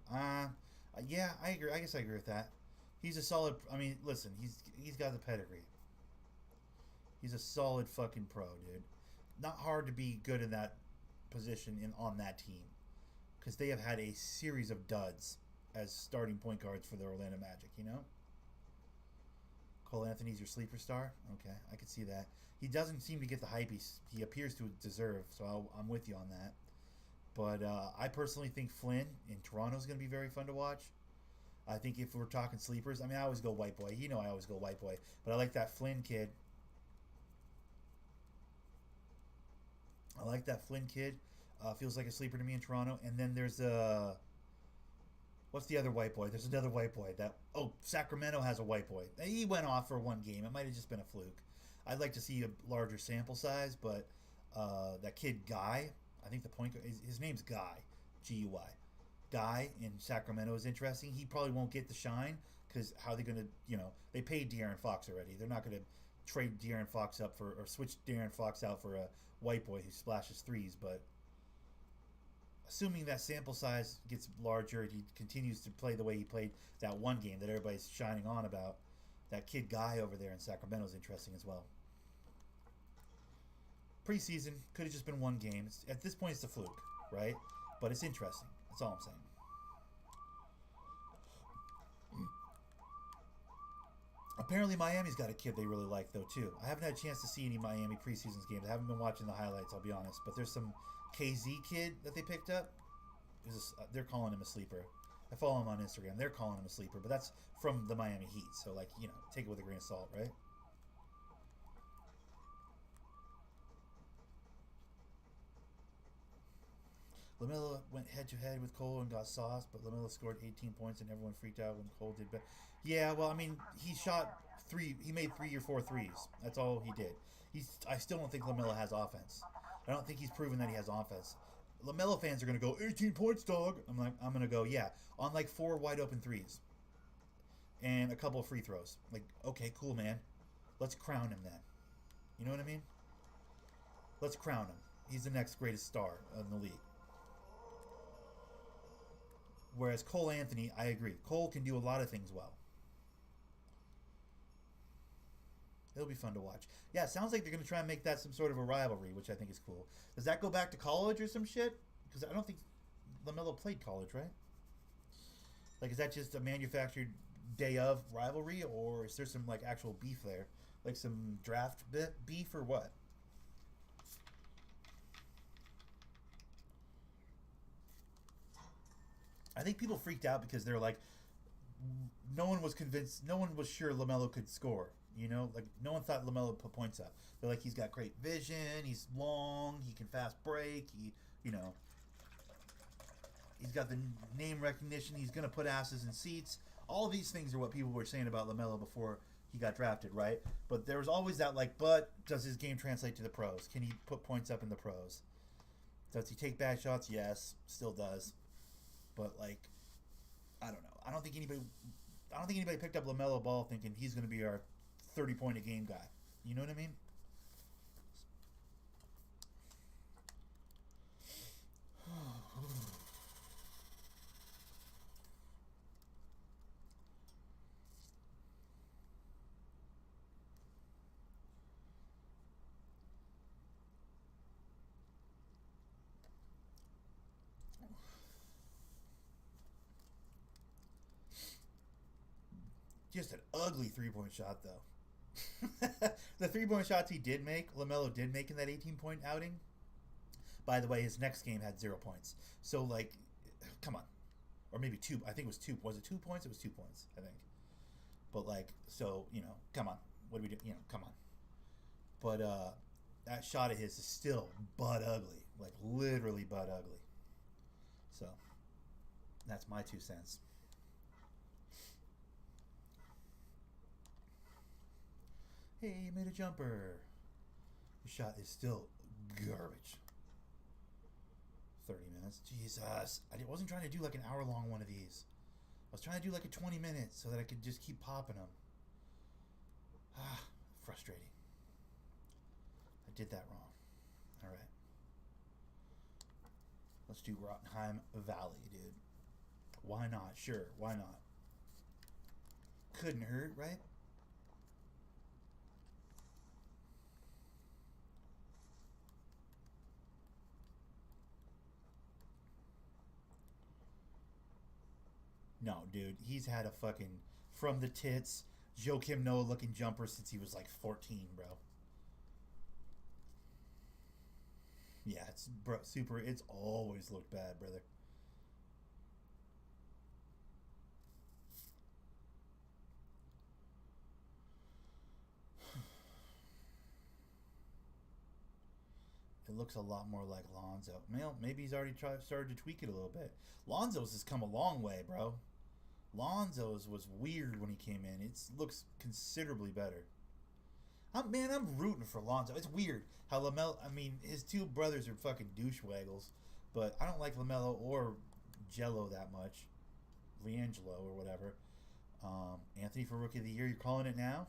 Yeah, I agree. I guess I agree with that. He's a solid. I mean, listen, he's got the pedigree. He's a solid fucking pro, dude. Not hard to be good in that position in on that team, because they have had a series of duds as starting point guards for the Orlando Magic. You know, Cole Anthony's your sleeper star. Okay, I could see that. He doesn't seem to get the hype he appears to deserve, so I'm with you on that. But I personally think Flynn in Toronto is going to be very fun to watch. I think if we're talking sleepers, I mean, I always go white boy. You know, I always go white boy. But I like that Flynn kid. I like that Flynn kid. Feels like a sleeper to me in Toronto. And then there's what's the other white boy? There's another white boy that Sacramento has a white boy. He went off for one game. It might have just been a fluke. I'd like to see a larger sample size, but that kid Guy, I think the point his name's Guy, Guy. Guy in Sacramento is interesting. He probably won't get the shine because how are they going to, they paid De'Aaron Fox already. They're not going to trade De'Aaron Fox up for or switch De'Aaron Fox out for a white boy who splashes threes, but assuming that sample size gets larger and he continues to play the way he played that one game that everybody's shining on about, that kid Guy over there in Sacramento is interesting as well. Preseason could have just been one game. At this point, it's a fluke, right? But it's interesting. That's all I'm saying. Apparently, Miami's got a kid they really like, though, too. I haven't had a chance to see any Miami preseason games. I haven't been watching the highlights, I'll be honest. But there's some KZ kid that they picked up. They're calling him a sleeper. I follow him on Instagram. They're calling him a sleeper, but that's from the Miami Heat. So, take it with a grain of salt, right? LaMelo went head-to-head with Cole and got sauced, but LaMelo scored 18 points and everyone freaked out when Cole did better. Yeah, well, I mean, he shot three. He made 3 or 4 threes. That's all he did. I still don't think LaMelo has offense. I don't think he's proven that he has offense. LaMelo fans are going to go, 18 points, dog. I'm going to go, yeah, on 4 wide-open threes and a couple of free throws. Okay, cool, man. Let's crown him then. You know what I mean? Let's crown him. He's the next greatest star in the league. Whereas Cole Anthony, I agree. Cole can do a lot of things well. It'll be fun to watch. Yeah, it sounds like they're going to try and make that some sort of a rivalry, which I think is cool. Does that go back to college or some shit? Because I don't think LaMelo played college, right? Like, is that just a manufactured day of rivalry, or is there some like actual beef there, like some draft beef, or what? I think people freaked out because they're like, no one was convinced, no one was sure LaMelo could score. You know, like no one thought LaMelo would put points up. They're like, he's got great vision, he's long, he can fast break, you know, he's got the name recognition, he's gonna put asses in seats. All these things are what people were saying about LaMelo before he got drafted, right? But there was always that like, but does his game translate to the pros? Can he put points up in the pros? Does he take bad shots? Yes, still does. But like, I don't know. I don't think anybody picked up LaMelo Ball thinking he's going to be our 30-point a game guy. You know what I mean? Just an ugly 3-point shot, though. The 3-point shots he did make, LaMelo did make in that 18-point outing. By the way, his next game had 0 points. So, like, come on. Or maybe 2. I think it was 2. Was it 2 points? It was 2 points, I think. But, like, so, you know, come on. What do we do? You know, come on. But that shot of his is still butt ugly. Like, literally butt ugly. So, that's my 2 cents. Hey, you made a jumper. The shot is still garbage. 30 minutes. Jesus. I wasn't trying to do like an hour-long one of these. I was trying to do like a 20 minutes so that I could just keep popping them. Ah, frustrating. I did that wrong. All right. Let's do Rottenheim Valley, dude. Why not? Sure, why not? Couldn't hurt, right? No, dude, he's had a fucking from the tits, Joakim Noah looking jumper since he was like 14, bro. Yeah, it's super. It's always looked bad, brother. It looks a lot more like Lonzo. Well, maybe he's already started to tweak it a little bit. Lonzo's has come a long way, bro. Lonzo's was weird when he came in. It looks considerably better. I'm rooting for Lonzo. It's weird how LaMelo. I mean, his 2 brothers are fucking douchewaggles, but I don't like LaMelo or Jello that much. Leangelo or whatever. Anthony for Rookie of the Year. You're calling it now?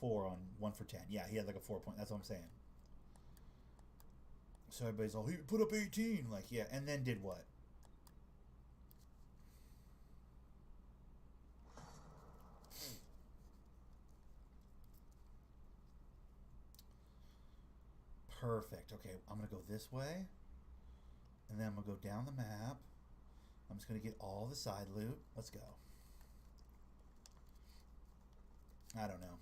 4 on 1 for 10. Yeah, he had like a 4-point. That's what I'm saying. So everybody's all, he put up 18. Like, yeah, and then did what? Perfect. Okay, I'm going to go this way. And then I'm going to go down the map. I'm just going to get all the side loot. Let's go. I don't know.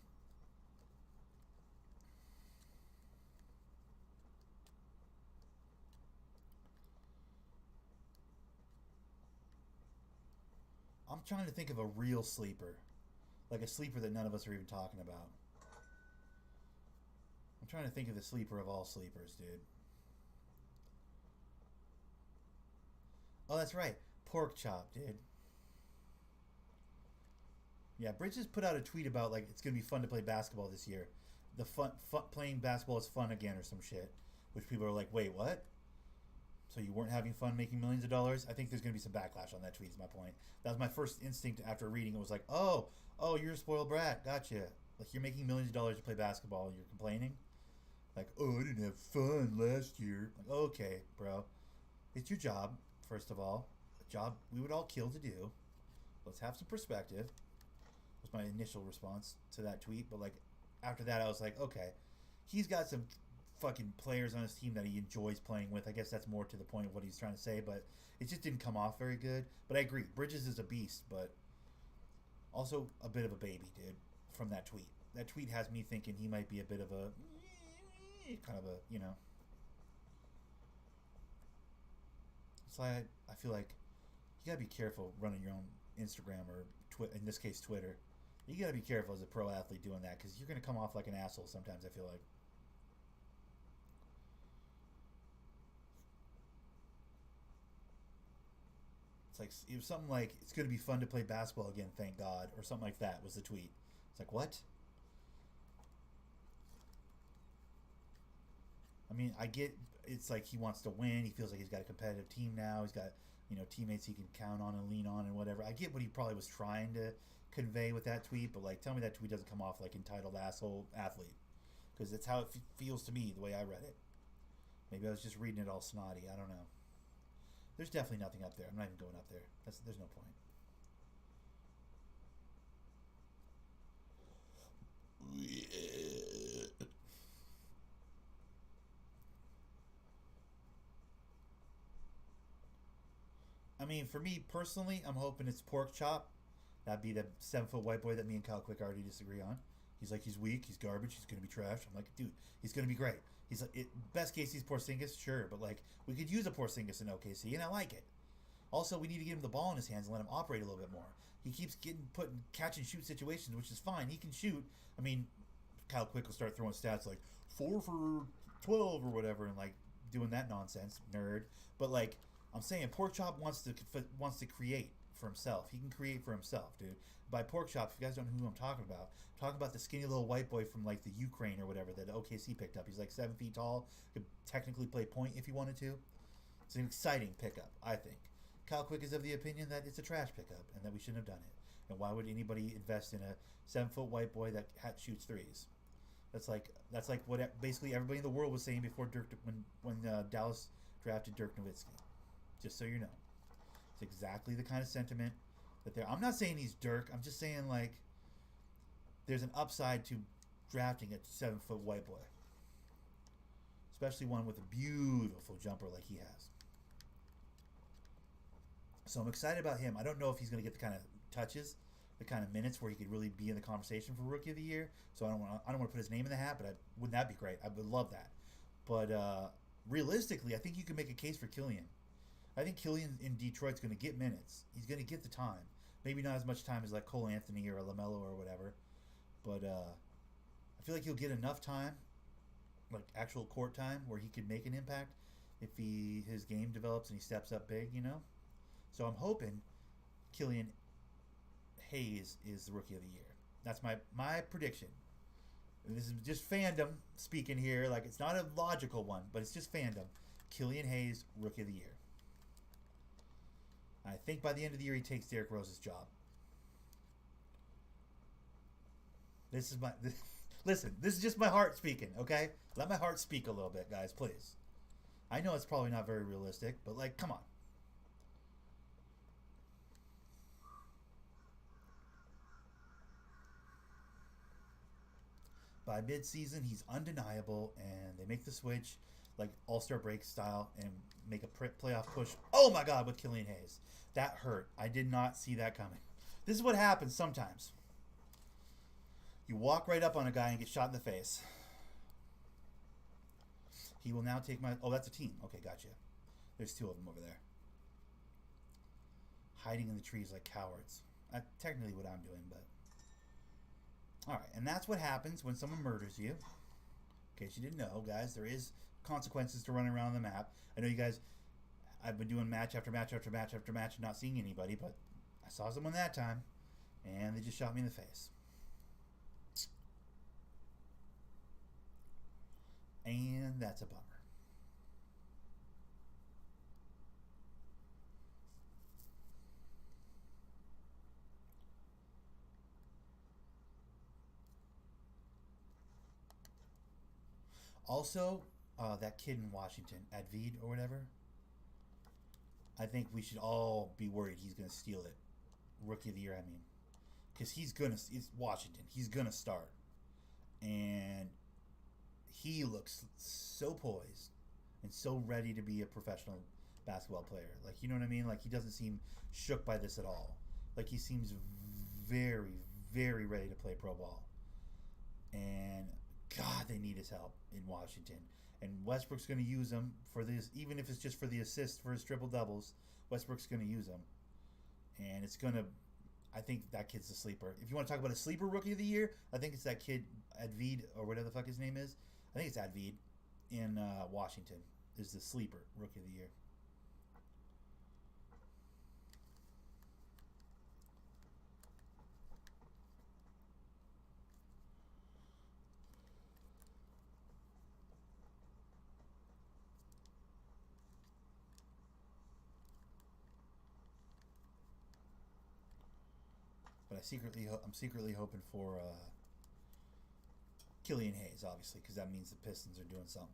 I'm trying to think of a real sleeper. Like a sleeper that none of us are even talking about. I'm trying to think of the sleeper of all sleepers, dude. Oh, that's right. Pork chop, dude. Yeah, Bridges put out a tweet about like it's gonna be fun to play basketball this year. The fun playing basketball is fun again or some shit. Which people are like, wait, what? So you weren't having fun making millions of dollars? I think there's gonna be some backlash on that tweet. Is my point. That was my first instinct after reading. It was like, oh, you're a spoiled brat. Gotcha. Like you're making millions of dollars to play basketball and you're complaining. Like, oh, I didn't have fun last year. Like, okay, bro, it's your job. First of all, a job we would all kill to do. Let's have some perspective. Was my initial response to that tweet, but like after that, I was like, okay, he's got some fucking players on his team that he enjoys playing with. I guess that's more to the point of what he's trying to say, but it just didn't come off very good. But I agree, Bridges is a beast, but also a bit of a baby, dude, from that tweet. That tweet has me thinking he might be a bit of a kind of a, you know. It's like I feel like you gotta be careful running your own Instagram or in this case Twitter. You gotta be careful as a pro athlete doing that because you're gonna come off like an asshole sometimes. I feel like. It's like it was something like it's gonna be fun to play basketball again, thank God, or something like that was the tweet. It's like what? I mean, I get it's like he wants to win. He feels like he's got a competitive team now. He's got, you know, teammates he can count on and lean on and whatever. I get what he probably was trying to convey with that tweet, but like, tell me that tweet doesn't come off like entitled asshole athlete, because it's how it feels to me the way I read it. Maybe I was just reading it all snotty. I don't know. There's definitely nothing up there. I'm not even going up there. There's no point. I mean, for me personally, I'm hoping it's pork chop. That'd be the 7-foot white boy that me and Kyle Quick already disagree on. He's like, he's weak, he's garbage, he's gonna be trash. I'm like, dude, he's gonna be great. He's like, best case he's Porzingis, sure, but like we could use a Porzingis in OKC, and I like it. Also, we need to get him the ball in his hands and let him operate a little bit more. He keeps getting put in catch and shoot situations, which is fine. He can shoot. I mean, Kyle Quick will start throwing stats like 4 for 12 or whatever, and like doing that nonsense, nerd. But like I'm saying, Pork Chop wants to create for himself. He can create for himself, dude. By Pork Chop, if you guys don't know who I'm talking about the skinny little white boy from like the Ukraine or whatever that OKC picked up. He's like 7 feet tall, could technically play point if he wanted to. It's an exciting pickup, I think. Kyle Quick is of the opinion that it's a trash pickup and that we shouldn't have done it. And why would anybody invest in a 7-foot white boy that shoots threes? That's like what basically everybody in the world was saying before when Dallas drafted Dirk Nowitzki. Just so you know, it's exactly the kind of sentiment that I'm not saying he's Dirk. I'm just saying like there's an upside to drafting a 7-foot white boy, especially one with a beautiful jumper like he has. So I'm excited about him. I don't know if he's going to get the kind of touches, the kind of minutes where he could really be in the conversation for Rookie of the Year. So I don't want to put his name in the hat, but wouldn't that be great? I would love that. But realistically, I think you can make a case for Killian. I think Killian in Detroit's going to get minutes. He's going to get the time. Maybe not as much time as like Cole Anthony or LaMelo or whatever. But I feel like he'll get enough time, like actual court time, where he could make an impact if his game develops and he steps up big, you know? So I'm hoping Killian Hayes is the Rookie of the Year. That's my prediction. And this is just fandom speaking here. Like, it's not a logical one, but it's just fandom. Killian Hayes, Rookie of the Year. I think by the end of the year, he takes Derrick Rose's job. Listen, this is just my heart speaking, okay? Let my heart speak a little bit, guys, please. I know it's probably not very realistic, but, like, come on. By mid-season, he's undeniable, and they make the switch, like All-Star break style, and make a playoff push. Oh my God, with Killian Hayes. That hurt. I did not see that coming. This is what happens sometimes. You walk right up on a guy and get shot in the face. He will now take my... Oh, that's a team. Okay, gotcha. There's 2 of them over there. Hiding in the trees like cowards. Technically what I'm doing, but... Alright, and that's what happens when someone murders you. In case you didn't know, guys, there is consequences to running around the map. I know you guys... I've been doing match after match after match after match and not seeing anybody, but I saw someone that time, and they just shot me in the face. And that's a bummer. Also, that kid in Washington, Advid or whatever, I think we should all be worried he's going to steal it. Rookie of the Year, I mean. Because it's Washington. He's going to start. And he looks so poised and so ready to be a professional basketball player. Like, you know what I mean? Like, he doesn't seem shook by this at all. Like, he seems very, very ready to play pro ball. And God, they need his help in Washington. And Westbrook's going to use him for this, even if it's just for the assist for his triple doubles. Westbrook's going to use him, and it's going to. I think that kid's the sleeper. If you want to talk about a sleeper rookie of the year, I think it's that kid Advid, or whatever the fuck his name is. I think it's Advid in Washington is the sleeper rookie of the year. But I'm secretly hoping for Killian Hayes, obviously, because that means the Pistons are doing something.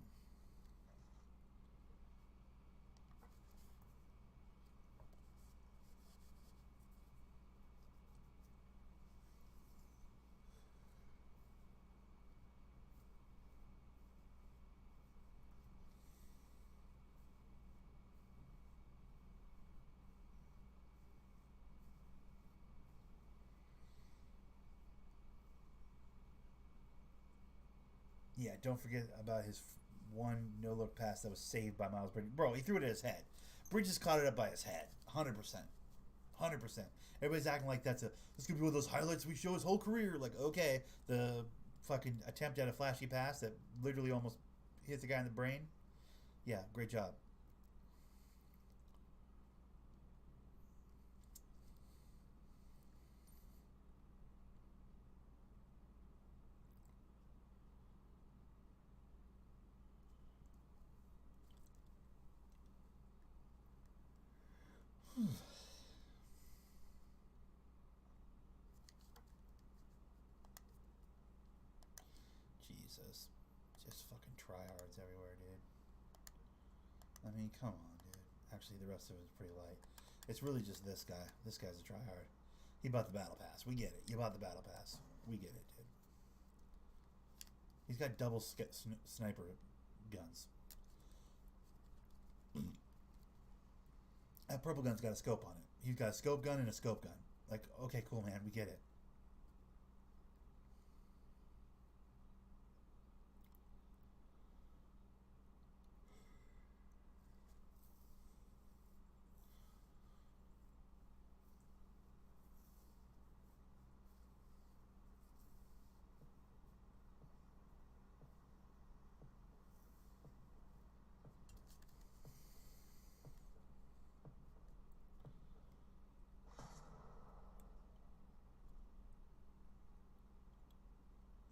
Yeah, don't forget about his one no look pass that was saved by Miles Bridges. Bro, he threw it at his head. Bridges caught it up by his head. 100%. 100%. Everybody's acting like this could be one of those highlights we show his whole career. Like, okay, the fucking attempt at a flashy pass that literally almost hits the guy in the brain. Yeah, great job. Jesus. Just fucking tryhards everywhere, dude. I mean, come on, dude. Actually, the rest of it is pretty light. It's really just this guy. This guy's a tryhard. He bought the battle pass. We get it. You bought the battle pass. We get it, dude. He's got double sniper guns. That purple gun's got a scope on it. He's got a scope gun and a scope gun. Like, okay, cool, man. We get it.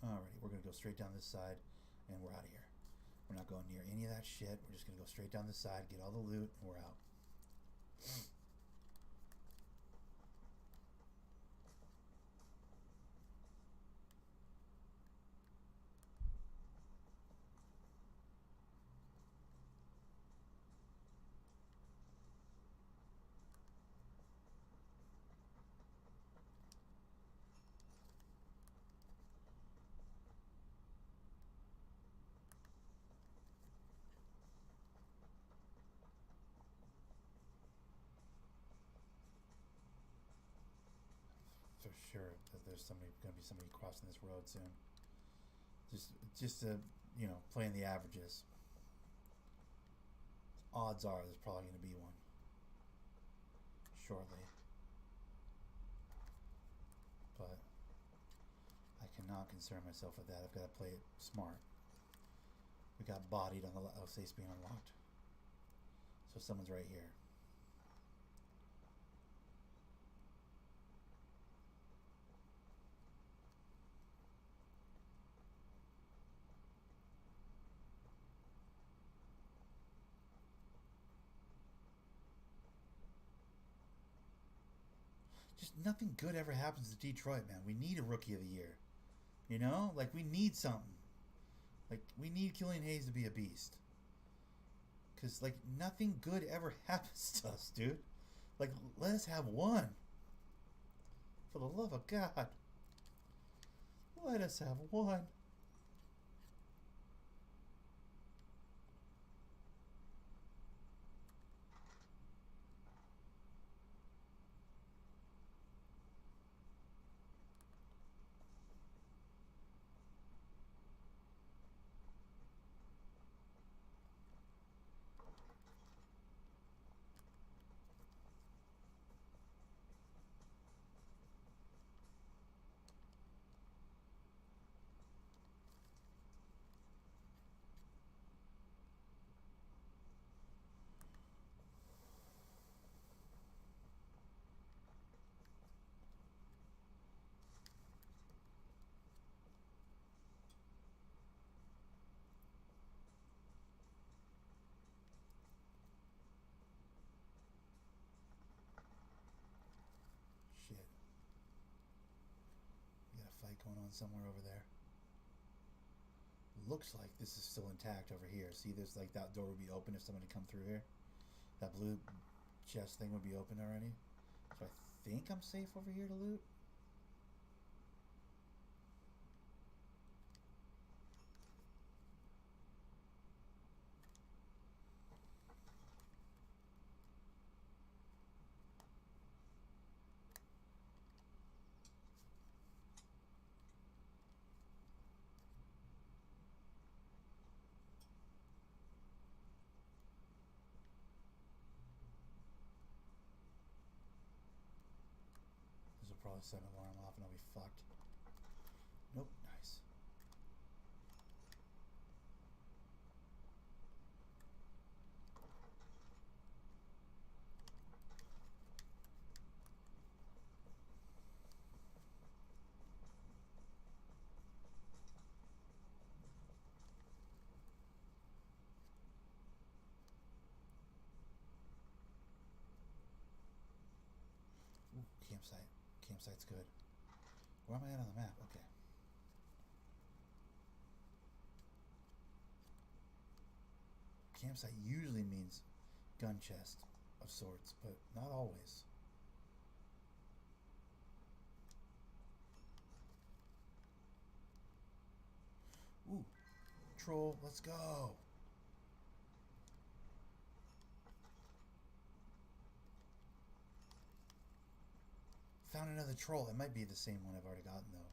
Alrighty, we're going to go straight down this side, and we're out of here. We're not going near any of that shit. We're just going to go straight down this side, get all the loot, and we're out. For sure that there's going to be somebody crossing this road soon. Just to, playing the averages. Odds are there's probably going to be one shortly. But I cannot concern myself with that. I've got to play it smart. We got bodied on the safes being unlocked. So someone's right here. Just nothing good ever happens to Detroit, man. We need a rookie of the year. Like, we need something. Like, we need Killian Hayes to be a beast. Because, like, nothing good ever happens to us, dude. Like, let us have one. For the love of God. Let us have one. going on somewhere over there. Looks like this is still intact over here. See, there's like that door would be open if somebody come through here. That blue chest thing would be open already. So I think I'm safe over here to loot. Probably set an alarm off and I'll be fucked. Nope, nice. Ooh, campsite. Campsite's good. Where am I at on the map? Okay. Campsite usually means gun chest of sorts, but not always. Ooh, troll, let's go. Found another troll. It might be the same one I've already gotten, though.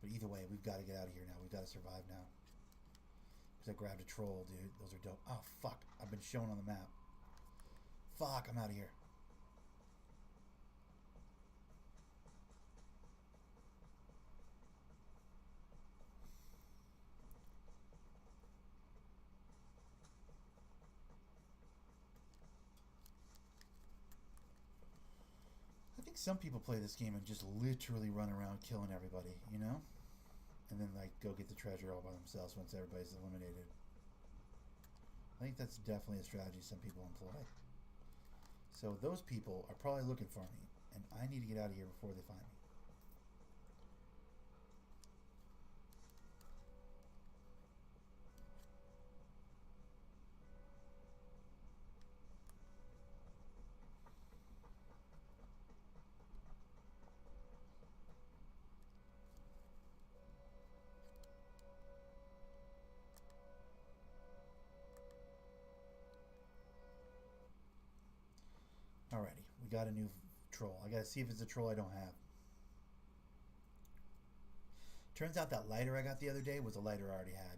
But either way, we've got to get out of here now. We've got to survive now. Because I grabbed a troll, dude. Those are dope. Oh, fuck. I've been shown on the map. Fuck, I'm out of here. I think some people play this game and just literally run around killing everybody, you know? And then, like, go get the treasure all by themselves once everybody's eliminated. I think that's definitely a strategy some people employ. So those people are probably looking for me, and I need to get out of here before they find me. Alrighty, we got a new troll. I gotta see if it's a troll I don't have. Turns out that lighter I got the other day was a lighter I already had.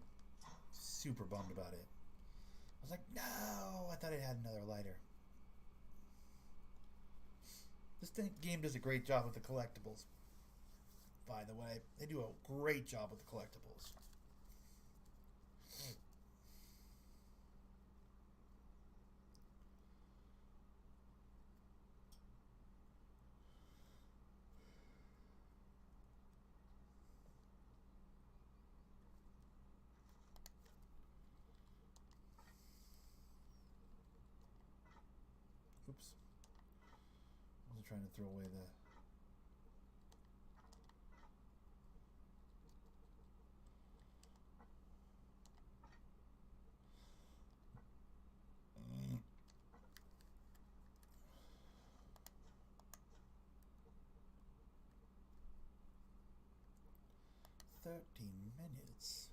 Super bummed about it. I was like, no, I thought it had another lighter. This game does a great job with the collectibles. By the way, they do a great job with the collectibles. Oops. I wasn't trying to throw away the... minutes.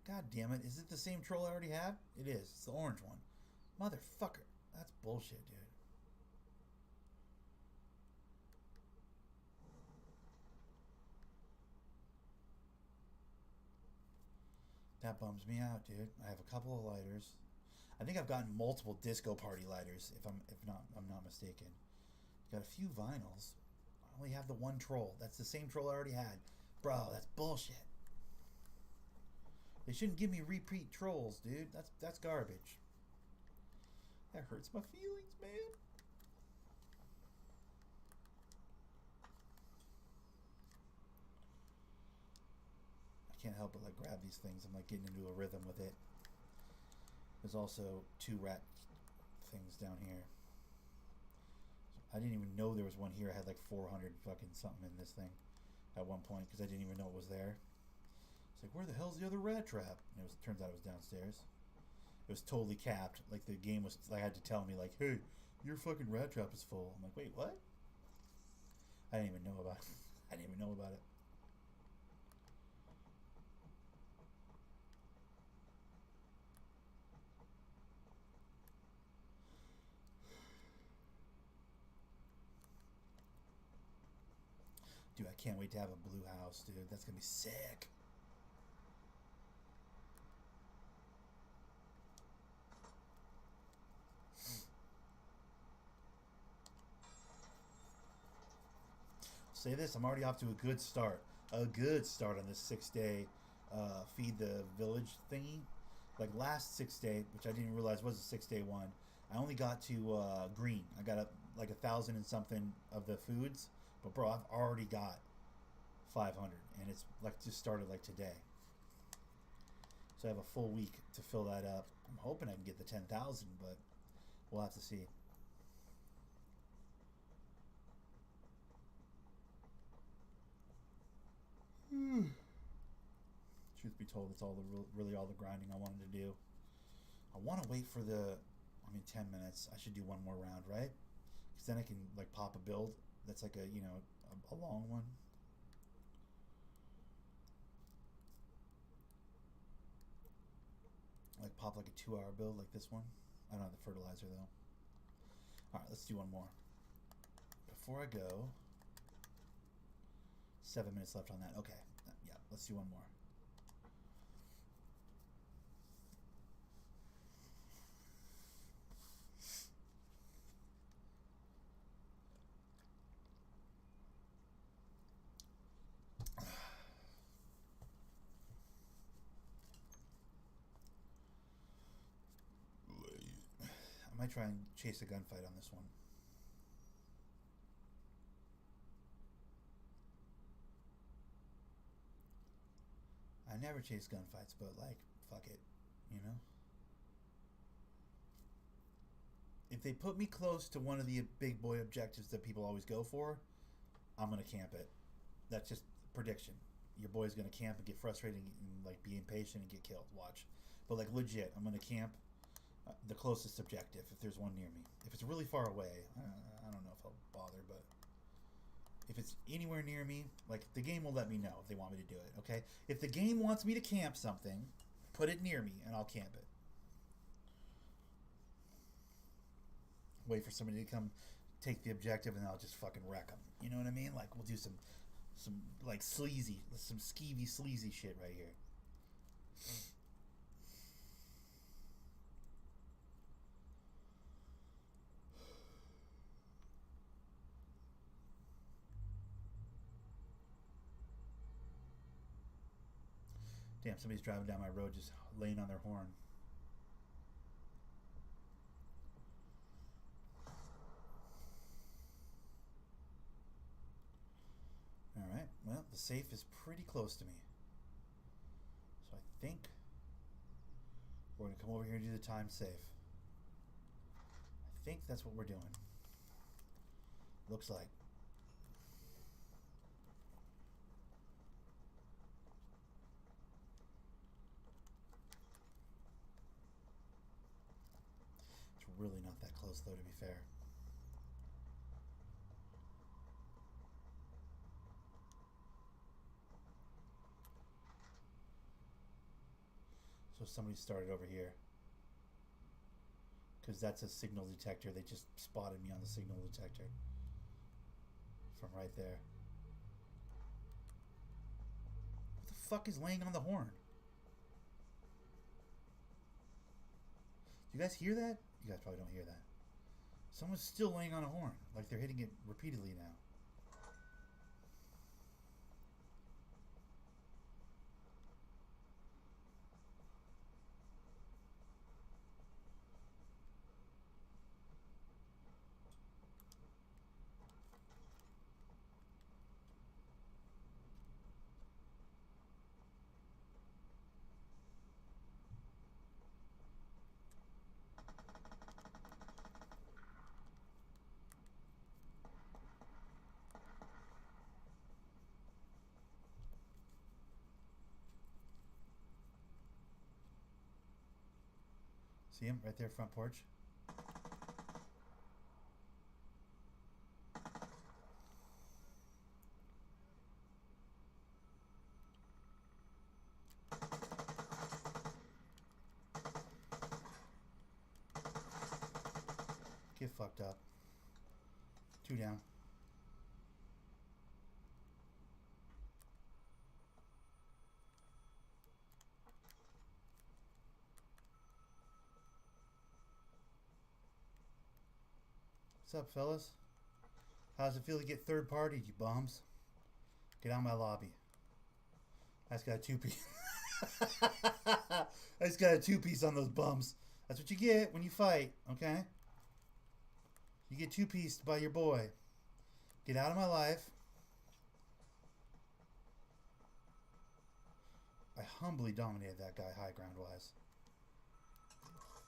God damn it. Is it the same troll I already have? It is. It's the orange one. Motherfucker. That's bullshit, dude. That bums me out, dude. I have a couple of lighters. I think I've gotten multiple disco party lighters, if I'm not mistaken. Got a few vinyls. I only have the one troll. That's the same troll I already had. Bro, that's bullshit. They shouldn't give me repeat trolls, dude. That's garbage. That hurts my feelings, man. I can't help but like grab these things. I'm like getting into a rhythm with it. There's also 2 rat things down here. I didn't even know there was one here. I had like 400 fucking something in this thing at one point because I didn't even know it was there. It's like, where the hell's the other rat trap? And it turns out it was downstairs. It was totally capped. Like the game was, I had to tell me like, hey, your fucking rat trap is full. I'm like, wait, what? I didn't even know about it. I didn't even know about it. Dude, I can't wait to have a blue house, dude. That's gonna be sick. Say this, I'm already off to a good start. A good start on this 6-day feed the village thingy. Like last 6-day, which I didn't realize was a 6-day one, I only got to green. I got up like 1,000 and something of the foods. But bro, I've already got 500, and it's like just started like today. So I have a full week to fill that up. I'm hoping I can get the 10,000, but we'll have to see. Truth be told, it's all really all the grinding I wanted to do. I want to wait for 10 minutes. I should do one more round, right? Because then I can like pop a build that's like a long one. Like pop like a 2-hour build like this one. I don't have the fertilizer though. Alright, let's do one more. Before I go, 7 minutes left on that. Okay, yeah, let's do one more. I might try and chase a gunfight on this one. I never chase gunfights, but like, fuck it, you know? If they put me close to one of the big boy objectives that people always go for, I'm gonna camp it. That's just prediction. Your boy's gonna camp and get frustrated and like be impatient and get killed. Watch. But like legit, I'm gonna camp the closest objective if there's one near me. If it's really far away, I don't know if I'll bother, but if it's anywhere near me, like the game will let me know if they want me to do it, okay? If the game wants me to camp something, put it near me and I'll camp it. Wait for somebody to come take the objective and I'll just fucking wreck them. You know what I mean? Like we'll do some like sleazy, some skeevy sleazy shit right here. Damn, somebody's driving down my road just laying on their horn. Alright, well, the safe is pretty close to me. So I think we're going to come over here and do the time safe. I think that's what we're doing. Looks like. It's really not that close, though, to be fair. So somebody started over here. Because that's a signal detector. They just spotted me on the signal detector. From right there. What the fuck is laying on the horn? Do you guys hear that? You guys probably don't hear that. Someone's still laying on a horn. Like they're hitting it repeatedly now. See him right there, front porch. Get fucked up. 2 down. What's up, fellas? How's it feel to get third partied, you bums? Get out of my lobby. I just got a 2-piece. I just got a 2-piece on those bums. That's what you get when you fight, okay? You get 2-pieced by your boy. Get out of my life. I humbly dominated that guy high ground wise.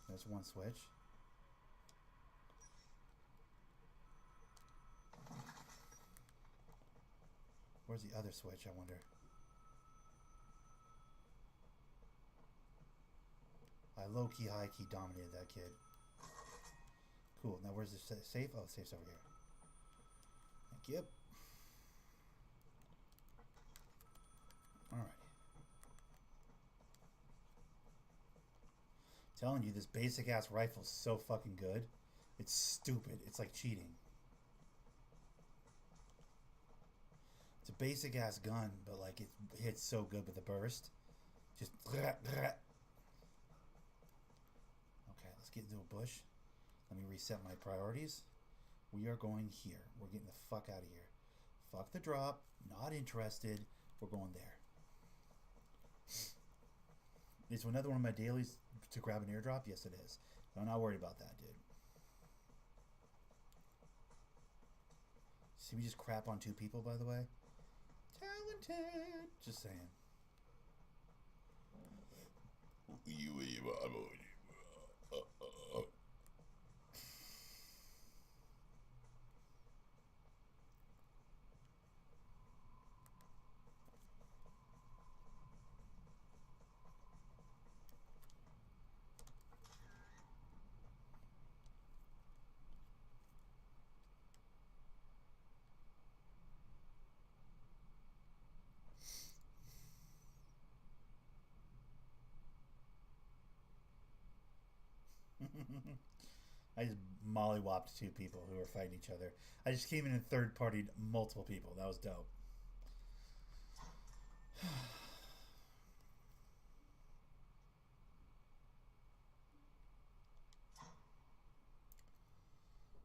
There's one switch. Where's the other switch, I wonder? I low-key, high-key dominated that kid. Cool. Now where's the safe? Oh, the safe's over here. Thank you. Alright. Telling you, this basic-ass rifle's so fucking good. It's stupid. It's like cheating. It's a basic-ass gun, but like it hits so good with the burst. Just... Okay, let's get into a bush. Let me reset my priorities. We are going here. We're getting the fuck out of here. Fuck the drop. Not interested. We're going there. Is another one of my dailies to grab an airdrop? Yes, it is. I'm not worried about that, dude. See me just crap on 2 people, by the way? Talented. Just saying. I just mollywopped 2 people who were fighting each other. I just came in and third-partied multiple people. That was dope.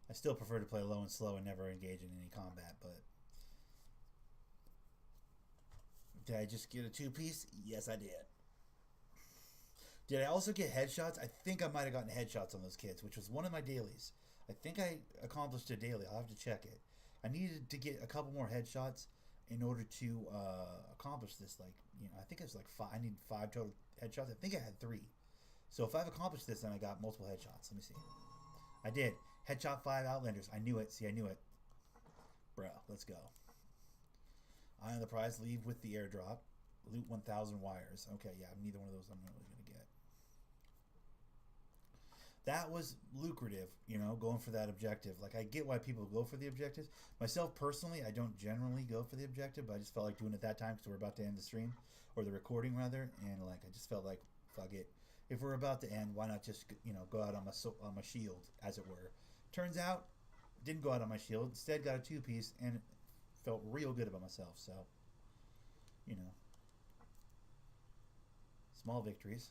I still prefer to play low and slow and never engage in any combat, but... Did I just get a 2-piece? Yes, I did. Did I also get headshots? I think I might have gotten headshots on those kids, which was one of my dailies. I think I accomplished a daily. I'll have to check it. I needed to get a couple more headshots in order to accomplish this. Like, you know, I think it was like 5. I need 5 total headshots. I think I had 3. So if I've accomplished this, then I got multiple headshots. Let me see. I did. Headshot 5 Outlanders. I knew it. See, I knew it. Bro, let's go. Eye on the prize. Leave with the airdrop. Loot 1,000 wires. Okay, yeah, neither one of those I'm really going to get. That was lucrative, you know, going for that objective. Like, I get why people go for the objectives. Myself, personally, I don't generally go for the objective, but I just felt like doing it that time because we're about to end the stream, or the recording, rather, and, like, I just felt like, fuck it. If we're about to end, why not just, you know, go out on my shield, as it were. Turns out, didn't go out on my shield. Instead, got a 2-piece, and felt real good about myself, so, you know. Small victories.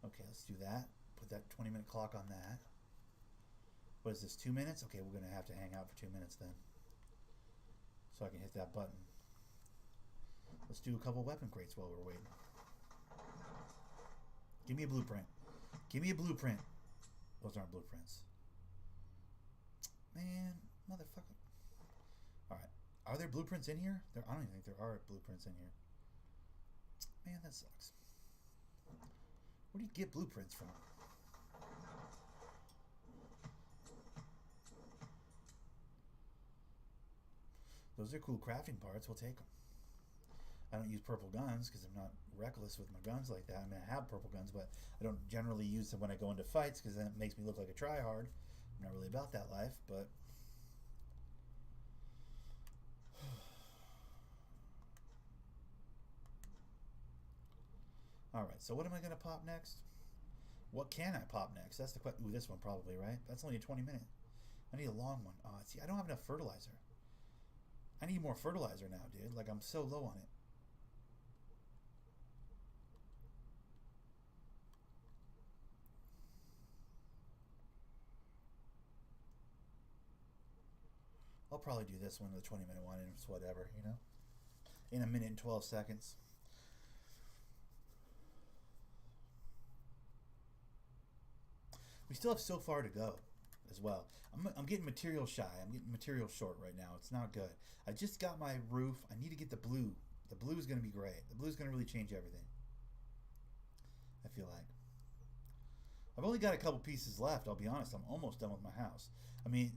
Okay, let's do that. Put that 20-minute clock on that. What is this, 2 minutes? Okay, we're going to have to hang out for 2 minutes then. So I can hit that button. Let's do a couple weapon crates while we're waiting. Give me a blueprint. Give me a blueprint. Those aren't blueprints. Man, motherfucker. Alright. Are there blueprints in here? I don't even think there are blueprints in here. Man, that sucks. Where do you get blueprints from? Those are cool crafting parts. We'll take them. I don't use purple guns because I'm not reckless with my guns like that. I mean, I have purple guns, but I don't generally use them when I go into fights because then it makes me look like a tryhard. I'm not really about that life, but... Alright, so what am I going to pop next? What can I pop next? That's the question. Ooh, this one probably, right? That's only a 20-minute. I need a long one. Oh, see, I don't have enough fertilizer. I need more fertilizer now, dude. Like, I'm so low on it. I'll probably do this one, the 20-minute one, and it's whatever, you know? In a minute and 12 seconds. We still have so far to go as well. I'm getting material shy. I'm getting material short right now. It's not good. I just got my roof. I need to get the blue. The blue is going to be great. The blue is going to really change everything. I feel like. I've only got a couple pieces left. I'll be honest. I'm almost done with my house. I mean,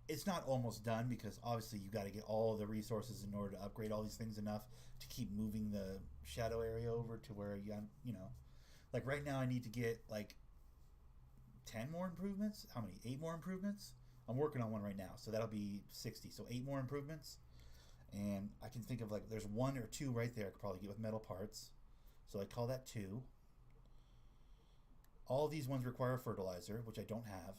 it's not almost done because obviously you got to get all the resources in order to upgrade all these things enough to keep moving the shadow area over to where you know, like right now I need to get like 10 more improvements. How many? 8 more improvements. I'm working on one right now, so that'll be 60. So 8 more improvements, and I can think of like there's 1 or 2 right there I could probably get with metal parts, so I call that 2. All of these ones require fertilizer, which I don't have.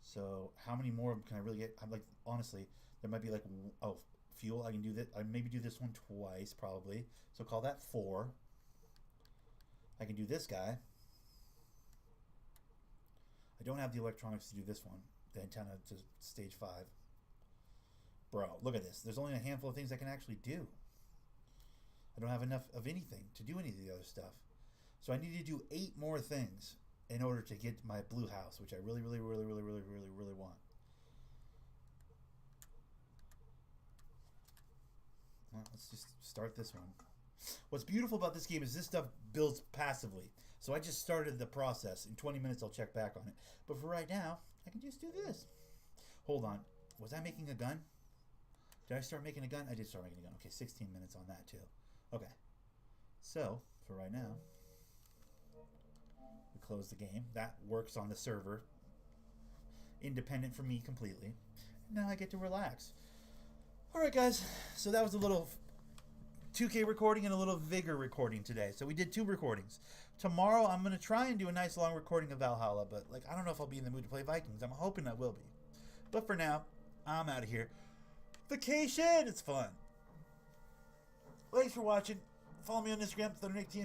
So how many more can I really get? I'm like, honestly, there might be like, oh, fuel. I can do that. I maybe do this one twice probably. So call that 4. I can do this guy. I don't have the electronics to do this one. The antenna to stage 5. Bro, look at this. There's only a handful of things I can actually do. I don't have enough of anything to do any of the other stuff. So I need to do 8 more things in order to get my blue house, which I really want. Well, let's just start this one. What's beautiful about this game is this stuff builds passively. So I just started the process. In 20 minutes, I'll check back on it. But for right now, I can just do this. Hold on. Was I making a gun? Did I start making a gun? I did start making a gun. Okay, 16 minutes on that too. Okay. So, for right now, we close the game. That works on the server. Independent from me completely. Now I get to relax. Alright guys, so that was a little 2K recording and a little Vigor recording today. So we did 2 recordings. Tomorrow I'm going to try and do a nice long recording of Valhalla, but like I don't know if I'll be in the mood to play Vikings. I'm hoping I will be. But for now, I'm out of here. Vacation! It's fun. Thanks for watching. Follow me on Instagram, ThunderNickTM.